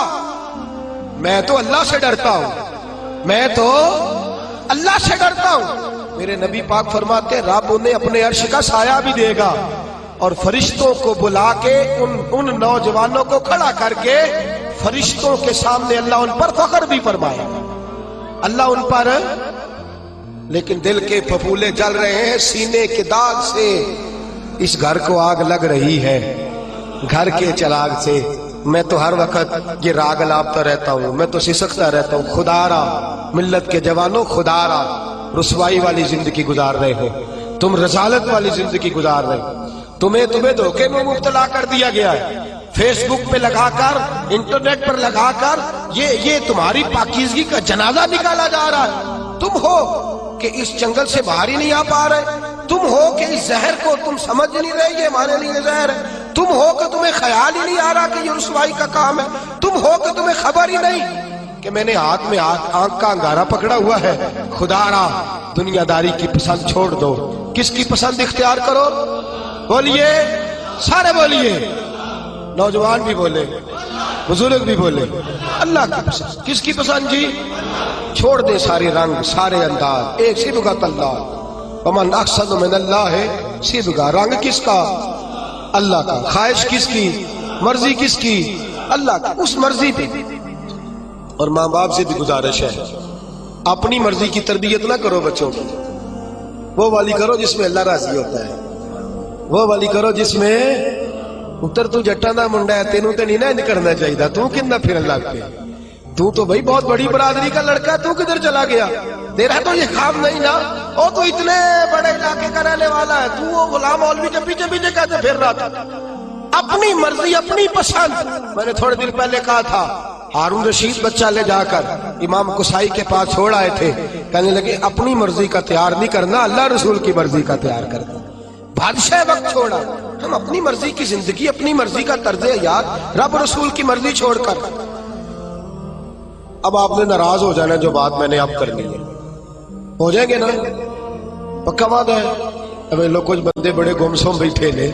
میں تو اللہ سے ڈرتا ہوں، میں تو اللہ سے ڈرتا ہوں۔ میرے نبی پاک فرماتے رب انہیں اپنے عرش کا سایہ بھی دے گا اور فرشتوں کو بلا کے ان نوجوانوں کو کھڑا کر کے فرشتوں کے سامنے اللہ ان پر فخر بھی فرمائے گا، اللہ ان پر۔ لیکن دل کے پھپھولے جل رہے ہیں، سینے کے داغ سے اس گھر کو آگ لگ رہی ہے، گھر کے چراغ سے۔ میں تو ہر وقت یہ راگ لاپتا رہتا ہوں، میں تو سسکتا رہتا ہوں، خدا را ملت کے جوانوں، خدا را رسوائی والی زندگی گزار رہے ہو، تم رسالت والی زندگی گزار رہے ہو، تمہیں دھوکے میں مبتلا کر دیا گیا ہے، فیس بک پہ لگا کر، انٹرنیٹ پر لگا کر یہ تمہاری پاکیزگی کا جنازہ نکالا جا رہا ہے۔ تم ہو کہ اس جنگل سے باہر ہی نہیں آ پا رہے، تم ہو کہ اس زہر کو تم سمجھ نہیں رہے یہ ہمارے لیے زہر ہے، تم ہو کہ تمہیں خیال ہی نہیں آ رہا کہ یہ رسوائی کا کام ہے، تم ہو کہ تمہیں خبر ہی نہیں کہ میں نے ہاتھ میں آنکھ کا انگارہ پکڑا ہوا ہے۔ خدا را دنیا داری کی پسند چھوڑ دو، کس کی پسند اختیار کرو؟ بولیے، سارے بولیے، نوجوان بھی بولے، بزرگ بھی بولے، اللہ کی پسند۔ کس کی پسند جی؟ چھوڑ دے سارے رنگ، سارے انداز، ایک صبغۃ اللہ، ومن احسن من اللہ صبغہ۔ رنگ کس کا؟ اللہ کا۔ خواہش کس کی؟ مرضی کس کی؟ اللہ کی، اس مرضی پہ۔ اور ماں باپ سے بھی گزارش ہے اپنی مرضی کی تربیت نہ کرو بچوں کی، وہ والی کرو جس میں اللہ راضی ہوتا ہے، وہ والی کرو جس میں اتر تو جٹا دا منڈا ہے، تینوں تے نہیں نہ کرنا چاہیے، تو کتنا پھر اللہ پہ، تو بھائی بہت بڑی برادری کا لڑکا ہے، تو کدھر چلا گیا؟ تیرا تو یہ کام نہیں نا، وہ تو اتنے بڑے علاقے کا رہنے والا ہے، تو وہ غلام مولوی کے پیچھے پیچھے کہتے پھر رہا تھا۔ اپنی مرضی، اپنی پسند۔ میں نے تھوڑے دن پہلے کہا تھا ہارون رشید بچہ لے جا کر امام قصائی کے پاس چھوڑ آئے تھے، کہنے لگے اپنی مرضی کا تیار نہیں کرنا، اللہ رسول کی مرضی کا تیار کرنا۔ بادشاہ وقت چھوڑا، ہم اپنی مرضی کی زندگی، اپنی مرضی کا طرز حیات رب رسول کی مرضی چھوڑ کر. اب آپ نے ناراض ہو جانا جو بات میں نے اب کرنی ہے. ہو جائیں گے نا؟ پکا وعدہ ہے. اب لوگ کچھ بندے بڑے گمسم بیٹھے نے،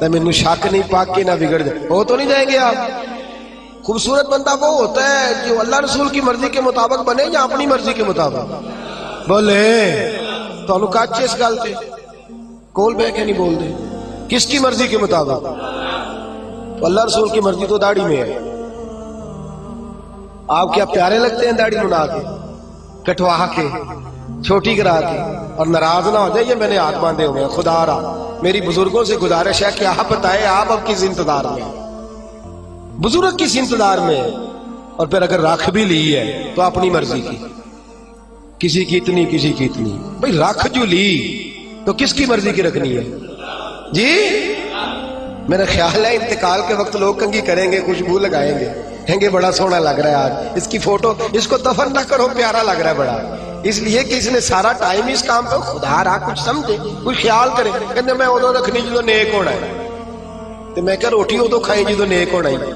مینوں شک نہیں پاک کے نہ بگڑ جائے. ہو تو نہیں جائیں گے آپ؟ خوبصورت بندہ وہ ہوتا ہے جو اللہ رسول کی مرضی کے مطابق بنے یا اپنی مرضی کے مطابق بولے. تو کچھ اس گل سے کول بہ کے نہیں بول دے. کس کی مرضی کے مطابق؟ تو اللہ رسول کی مرضی تو داڑھی میں ہے. آپ کیا پیارے لگتے ہیں داڑھی بنا کے، کٹوا کے، چھوٹی کرا کے؟ اور ناراض نہ ہو جائے، یہ میں نے ہاتھ باندھے ہوئے ہیں. خدا را میری بزرگوں سے گزارش ہے کہ آپ بتائیں آپ اب کس انتظار میں؟ بزرگ کس انتظار میں؟ اور پھر اگر رکھ بھی لی ہے تو اپنی مرضی کی، کسی کی اتنی کسی کی اتنی. بھئی رکھ جو لی تو کس کی مرضی کی رکھنی ہے جی؟ میرا خیال ہے انتقال کے وقت لوگ کنگھی کریں گے، خوشبو لگائیں گے، کہیں گے بڑا سونا لگ رہا ہے آج، اس کی فوٹو، اس کو دفن نہ کرو، پیارا لگ رہا ہے بڑا. اس لیے کہ اس نے سارا ٹائم اس کام پہ. خدا را کچھ سمجھے، کچھ خیال کرے. کہتے میں ادو رکھنی جدو نیک ہونا ہے. تو میں کہ روٹی ادو کھائی جدو نیک ہونا ہے.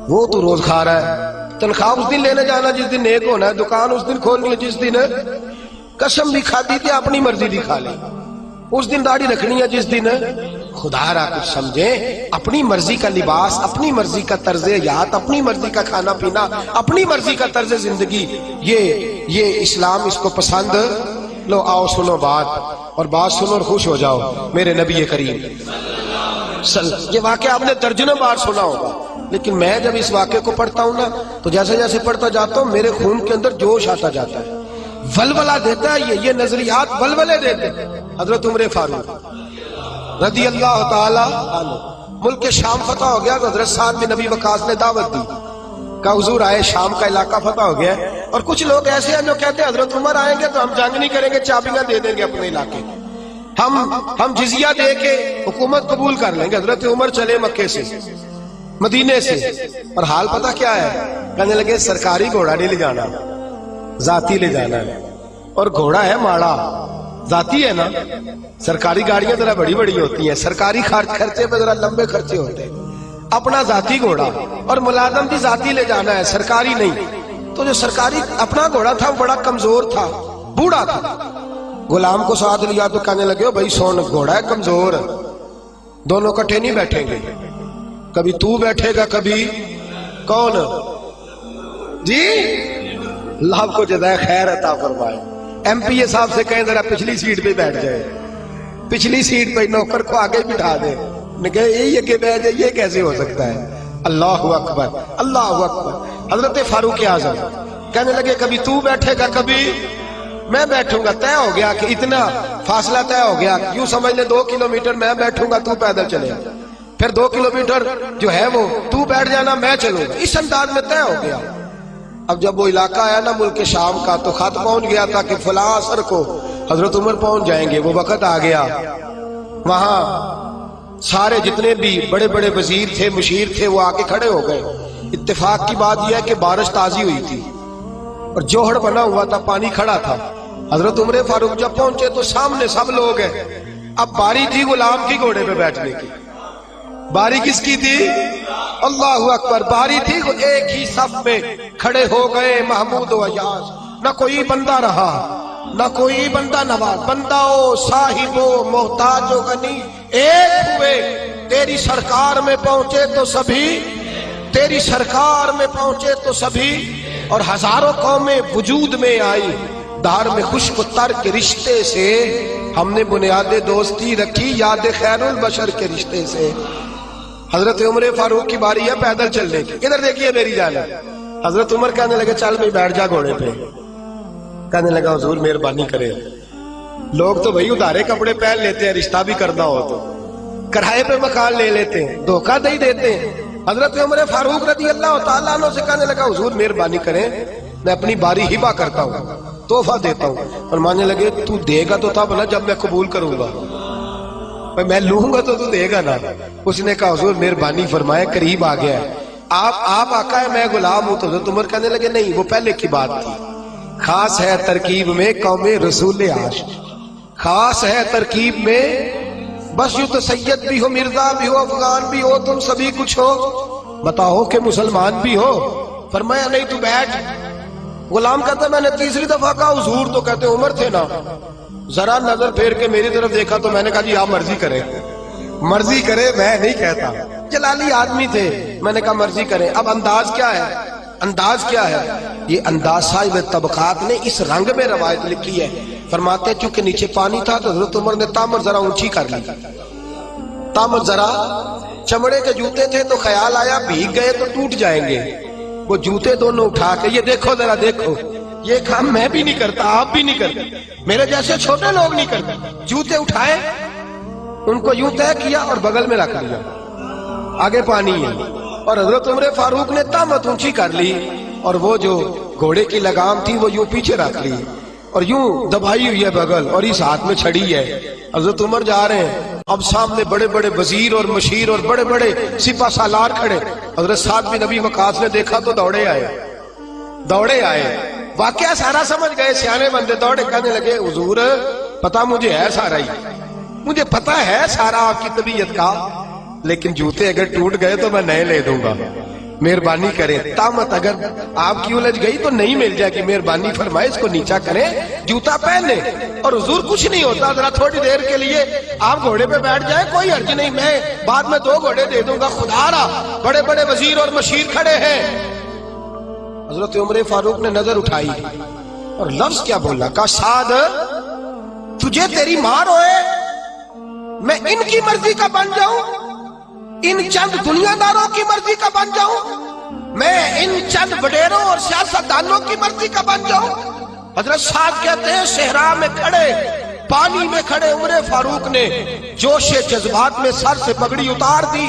وہ تو روز کھا رہا ہے. تنخواہ اس دن لینے جانا جس دن نیک ہونا ہے. دکان اس دن کھولنی ہے جس دن قسم بھی کھاتی تھی اپنی مرضی دی کھا لی. اس دن داڑھی رکھنی ہے جس دن. خدا را کچھ سمجھیں. اپنی مرضی کا لباس، اپنی مرضی کا طرز حیات، اپنی مرضی کا کھانا پینا، اپنی مرضی کا طرز زندگی، یہ اسلام اس کو پسند. لو آؤ سنو بات، اور بات سنو اور خوش ہو جاؤ. میرے نبی کریم یہ واقعہ آپ نے درجنوں بار سنا ہوگا، لیکن میں جب اس واقعے کو پڑھتا ہوں نا تو جیسے جیسے پڑھتا جاتا ہوں میرے خون کے اندر جوش آتا جاتا ہے، ولولہ دیتا ہے. یہ نظریات ولولے دیتے ہیں. حضرت عمر فاروق رضی اللہ تعالی عنہ، ملک شام فتح ہو گیا تو حضرت سعد بن نبی وقاص نے دعوت دی کہ حضور آئے، شام کا علاقہ فتح ہو گیا. اور کچھ لوگ ایسے ہیں جو کہتے ہیں حضرت عمر آئیں گے تو ہم جنگ نہیں کریں گے، چابیاں دے دیں گے اپنے علاقے، ہم جزیہ دے کے حکومت قبول کر لیں گے. حضرت عمر چلے مکے سے، مدینے سے، اور حال پتہ کیا ہے؟ کہنے لگے سرکاری گھوڑا نہیں لے جانا، ذاتی لے جانا ہے. اور گھوڑا ہے ماڑا، ذاتی ہے نا. سرکاری گاڑیاں ذرا بڑی بڑی ہوتی ہیں، سرکاری خرچے پہ ذرا لمبے خرچے ہوتے ہیں. اپنا ذاتی گھوڑا، اور ملازم بھی ذاتی لے جانا ہے، سرکاری نہیں. تو جو سرکاری اپنا گھوڑا تھا وہ بڑا کمزور تھا، بوڑھا تھا. غلام کو ساتھ لیا تو کہنے لگے بھائی سون، گھوڑا ہے کمزور، دونوں کٹھے نہیں بیٹھیں گے، کبھی تو بیٹھے گا کبھی کون جی. اللہ کو جزائے خیر عطا فرمائے. ایم پی اے صاحب سے کہیں ذرا پچھلی سیٹ پہ بیٹھ جائے، پچھلی سیٹ پہ نوکر کو آگے بٹھا دے. کہ یہ کہ بیٹھ جائے، یہ کیسے ہو سکتا ہے؟ اللہ اکبر، اللہ اکبر. حضرت فاروق اعظم کہنے لگے کبھی تو بیٹھے گا کبھی میں بیٹھوں گا. طے ہو گیا کہ اتنا فاصلہ طے ہو گیا. یوں سمجھ لے 2 کلومیٹر میں بیٹھوں گا، تو پیدل چلے گا. پھر 2 کلومیٹر جو ہے وہ تو بیٹھ جانا، میں چلوں گا. اس انداز میں طے ہو گیا. اب جب وہ علاقہ آیا نا ملک شام کا، تو خط پہنچ گیا تھا کہ فلاں عصر کو حضرت عمر پہنچ جائیں گے. وہ وقت آ گیا. وہاں سارے جتنے بھی بڑے بڑے وزیر تھے، مشیر تھے، وہ آ کے کھڑے ہو گئے. اتفاق کی بات یہ ہے کہ بارش تازی ہوئی تھی اور جوہر بنا ہوا تھا، پانی کھڑا تھا. حضرت عمر فاروق جب پہنچے تو سامنے سب لوگ ہیں. اب باری تھی غلام کی گھوڑے پہ بیٹھنے کی. باری کس کی تھی؟ اللہ اکبر. باری تھی. ایک ہی صف میں کھڑے ہو گئے محمود و ایاز. نہ کوئی بندہ رہا، نہ کوئی بندہ نواز. بندہ ہو، صاحب ہو، محتاج ہو، غنی، ایک ہوئے. تیری سرکار میں پہنچے تو سبھی، تیری سرکار میں پہنچے تو سبھی. اور ہزاروں قومیں وجود میں آئی. دار میں خشک و تر کے رشتے سے ہم نے بنیاد دوستی رکھی، یاد خیر البشر کے رشتے سے. حضرت عمر فاروق کی باری ہے پیدل چلنے کی. ادھر دیکھیے میری جان. حضرت عمر کہنے لگے چل بھائی بیٹھ جا گھوڑے پہ. کہنے لگا حضور مہربانی کرے. لوگ تو بھائی ادھارے کپڑے پہن لیتے ہیں، رشتہ بھی کرنا ہو تو کرائے پہ مکان لے لیتے ہیں، دھوکہ دے دیتے ہیں. حضرت عمر فاروق رضی اللہ تعالیٰ عنہ سے کہنے لگا حضور مہربانی کریں، میں اپنی باری ہبہ کرتا ہوں، تحفہ دیتا ہوں. اور ماننے لگے تو دے گا تو تب نا جب میں قبول کروں گا، میں لوں گا تو دے گا نا. اس نے کہا حضور مہربانی فرمائے، قریب آ گیا ہے، آپ آقا ہے میں غلام ہوں. تو حضرت عمر کہنے لگے نہیں، وہ پہلے کی بات تھی. خاص ہے ترکیب میں قوم رسول عاشق، خاص ہے ترکیب میں بس یوں تو سید بھی ہو، مرزا بھی ہو، افغان بھی ہو، تم سبھی کچھ ہو، بتاؤ کہ مسلمان بھی ہو؟ فرمایا نہیں تو بیٹھ۔ غلام کہتا میں نے تیسری دفعہ کہا حضور، تو کہتے عمر تھے نا، ذرا نظر پھیر کے میری طرف دیکھا تو میں نے کہا جی آپ مرضی کریں، مرضی کرے، میں نہیں کہتا۔ جلالی آدمی تھے، میں نے کہا مرضی کریں۔ اب انداز کیا ہے؟ انداز کیا ہے؟ یہ انداز صاحب طبقات نے اس رنگ میں روایت لکھی ہے، فرماتے ہیں چونکہ نیچے پانی تھا تو حضرت عمر نے تامر ذرا اونچی کر لی، تامر ذرا، چمڑے کے جوتے تھے تو خیال آیا بھیگ گئے تو ٹوٹ جائیں گے، وہ جوتے دونوں اٹھا کے، یہ دیکھو ذرا دیکھو، یہ کام میں بھی نہیں کرتا، آپ بھی نہیں کرتے، میرے جیسے چھوٹے لوگ نہیں کرتے، جوتے اٹھائے، ان کو یوں طے کیا اور بغل میں رکھ لیا، آگے پانی ہے، اور حضرت عمر فاروق نے تامت اونچی کر لی، اور وہ جو گھوڑے کی لگام تھی وہ یوں پیچھے رکھ لی، اور یوں دبائی ہوئی ہے بغل، اور اس ہاتھ میں چھڑی ہے۔ حضرت عمر جا رہے ہیں، اب سامنے بڑے بڑے وزیر اور مشیر اور بڑے بڑے سپہ سالار کھڑے۔ حضرت سعد بن ابی وقاص نے دیکھا تو دوڑے آئے، واقعہ سارا سمجھ گئے، سیانے بندے دوڑے، کہنے لگے حضور پتہ مجھے ہے سارا ہی، مجھے پتہ ہے سارا آپ کی طبیعت کا، لیکن جوتے اگر ٹوٹ گئے تو میں نئے لے دوں گا، مہربانی کریں، تامت اگر آپ کی الجھ گئی تو نہیں مل جائے گی، مہربانی فرمائے اس کو نیچا کریں، جوتا پہنے۔ اور حضور کچھ نہیں ہوتا، ذرا تھوڑی دیر کے لیے آپ گھوڑے پہ بیٹھ جائیں، کوئی حرج نہیں، میں بعد میں 2 گھوڑے دے دوں گا، خدا را بڑے بڑے وزیر اور مشیر کھڑے ہیں۔ حضرت عمر فاروق نے نظر اٹھائی اور لفظ کیا بولا، کہا سعد تجھے تیری ماں روئے، میں ان کی مرضی کا بن جاؤں، ان چند دنیا داروں کی مرضی کا بن جاؤں، میں ان چند وڈیروں اور سیاستدانوں کی مرضی کا بن جاؤں؟ حضرت سعد کہتے ہیں صحرا میں کھڑے، پانی میں کھڑے عمر فاروق نے جوش جذبات میں سر سے پگڑی اتار دی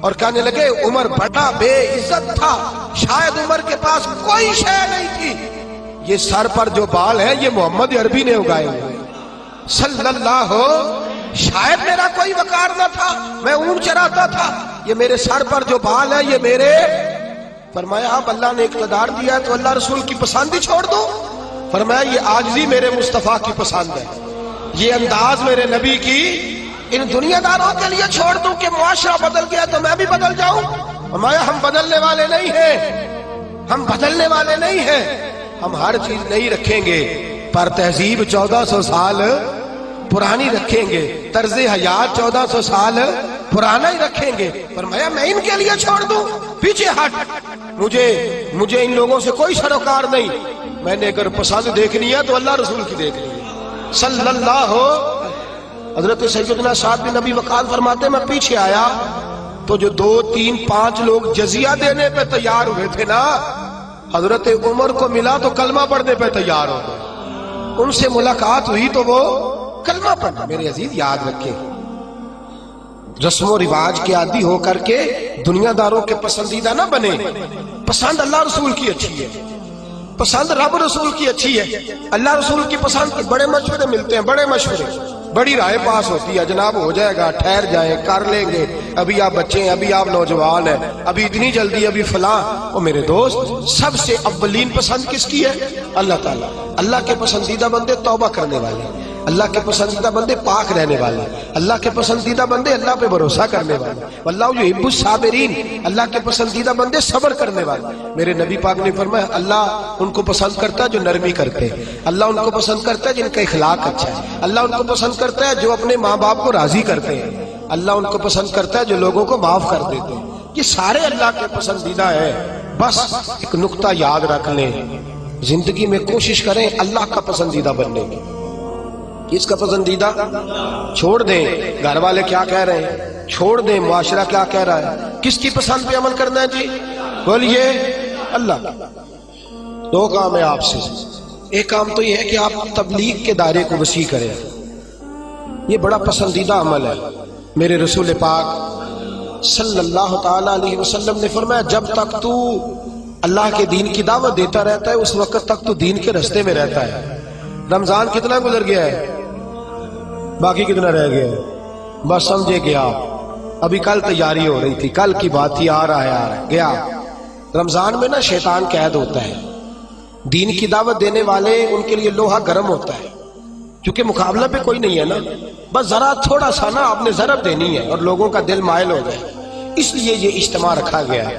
اور کہنے لگے عمر بڑا بے عزت تھا، شاید عمر کے پاس کوئی شے نہیں تھی، یہ سر پر جو بال ہے یہ محمد عربی نے اگائے ہوئے صلی اللہ، شاید میرا کوئی وقار نہ تھا، میں اونٹ چراتا تھا، یہ میرے سر پر جو بال ہے یہ میرے۔ فرمایا اب اللہ نے اقتدار دیا ہے تو اللہ رسول کی پسند ہی چھوڑ دو؟ فرمایا یہ عاجزی میرے مصطفیٰ کی پسند ہے، یہ انداز میرے نبی کی، ان دنیا داروں کے لیے چھوڑ دوں کہ معاشرہ بدل گیا تو میں بھی بدل جاؤں؟ فرمایا ہم بدلنے والے نہیں ہیں، ہم بدلنے والے نہیں ہیں، ہم ہر چیز نہیں رکھیں گے پر تہذیب 1400 سال پرانی رکھیں گے، طرز حیات 1400 سال پرانا ہی رکھیں گے۔ فرمایا میں ان کے لیے چھوڑ دوں؟ پیچھے ہٹ، مجھے ان لوگوں سے کوئی سروکار نہیں، میں نے اگر پسند دیکھنی ہے تو اللہ رسول کی دیکھ لی صلی اللہ۔ حضرت سیدنا سعد بن ابی وقاص فرماتے ہیں میں پیچھے آیا تو جو 2 3 5 لوگ جزیہ دینے پہ تیار ہوئے تھے نا، حضرت عمر کو ملا تو کلمہ پڑھنے پہ تیار ہو گئے، ان سے ملاقات ہوئی تو وہ کلمہ پڑھنا۔ میرے عزیز یاد رکھیں، رسم و رواج کے عادی ہو کر کے دنیا داروں کے پسندیدہ نہ بنے، پسند اللہ رسول کی اچھی ہے، پسند رب رسول کی اچھی ہے، اللہ رسول کی پسند۔ بڑے مشورے ملتے ہیں، بڑے مشورے، بڑی رائے پاس ہوتی ہے، جناب ہو جائے گا، ٹھہر جائیں، کر لیں گے، ابھی آپ بچے ہیں، ابھی آپ نوجوان ہیں، ابھی اتنی جلدی، ابھی فلاں۔ اور میرے دوست سب سے اولین پسند کس کی ہے؟ اللہ تعالیٰ۔ اللہ کے پسندیدہ بندے توبہ کرنے والے، اللہ کے پسندیدہ بندے پاک رہنے والے، اللہ کے پسندیدہ بندے اللہ پہ بھروسہ کرنے والے، واللہ یحب الصابرین، اللہ کے پسندیدہ بندے صبر کرنے والے۔ میرے نبی پاک نے فرمایا اللہ ان کو پسند کرتا ہے جو نرمی کرتے ہیں، اللہ ان کو پسند کرتا ہے جن کا اخلاق اچھا ہے، اللہ ان کو پسند کرتا ہے جو اپنے ماں باپ کو راضی کرتے ہیں، اللہ ان کو پسند کرتا ہے جو لوگوں کو معاف کر دیتے ہیں۔ یہ سارے اللہ کے پسندیدہ ہیں۔ بس ایک نقطہ یاد رکھ لیں، زندگی میں کوشش کریں اللہ کا پسندیدہ بننے کی۔ کس کا پسندیدہ؟ چھوڑ دیں گھر والے کیا کہہ رہے ہیں، چھوڑ دیں معاشرہ کیا کہہ رہا ہے، کس کی پسند پہ عمل کرنا ہے جی؟ بولیے اللہ۔ 2 کام ہے آپ سے، ایک کام تو یہ ہے کہ آپ تبلیغ کے دائرے کو وسیع کریں، یہ بڑا پسندیدہ عمل ہے۔ میرے رسول پاک صلی اللہ تعالی علیہ وسلم نے فرمایا جب تک تو اللہ کے دین کی دعوت دیتا رہتا ہے اس وقت تک تو دین کے رستے میں رہتا ہے۔ رمضان کتنا گزر گیا ہے، باقی کتنا رہ گیا ہے؟ بس سمجھے گیا، ابھی کل تیاری ہو رہی تھی، کل کی بات تھی، آ رہا ہے گیا۔ رمضان میں نا شیطان قید ہوتا ہے، دین کی دعوت دینے والے ان کے لیے لوہا گرم ہوتا ہے، کیونکہ مقابلہ پہ کوئی نہیں ہے نا، بس ذرا تھوڑا سا نا آپ نے ضرب دینی ہے اور لوگوں کا دل مائل ہو جائے، اس لیے یہ اجتماع رکھا گیا ہے۔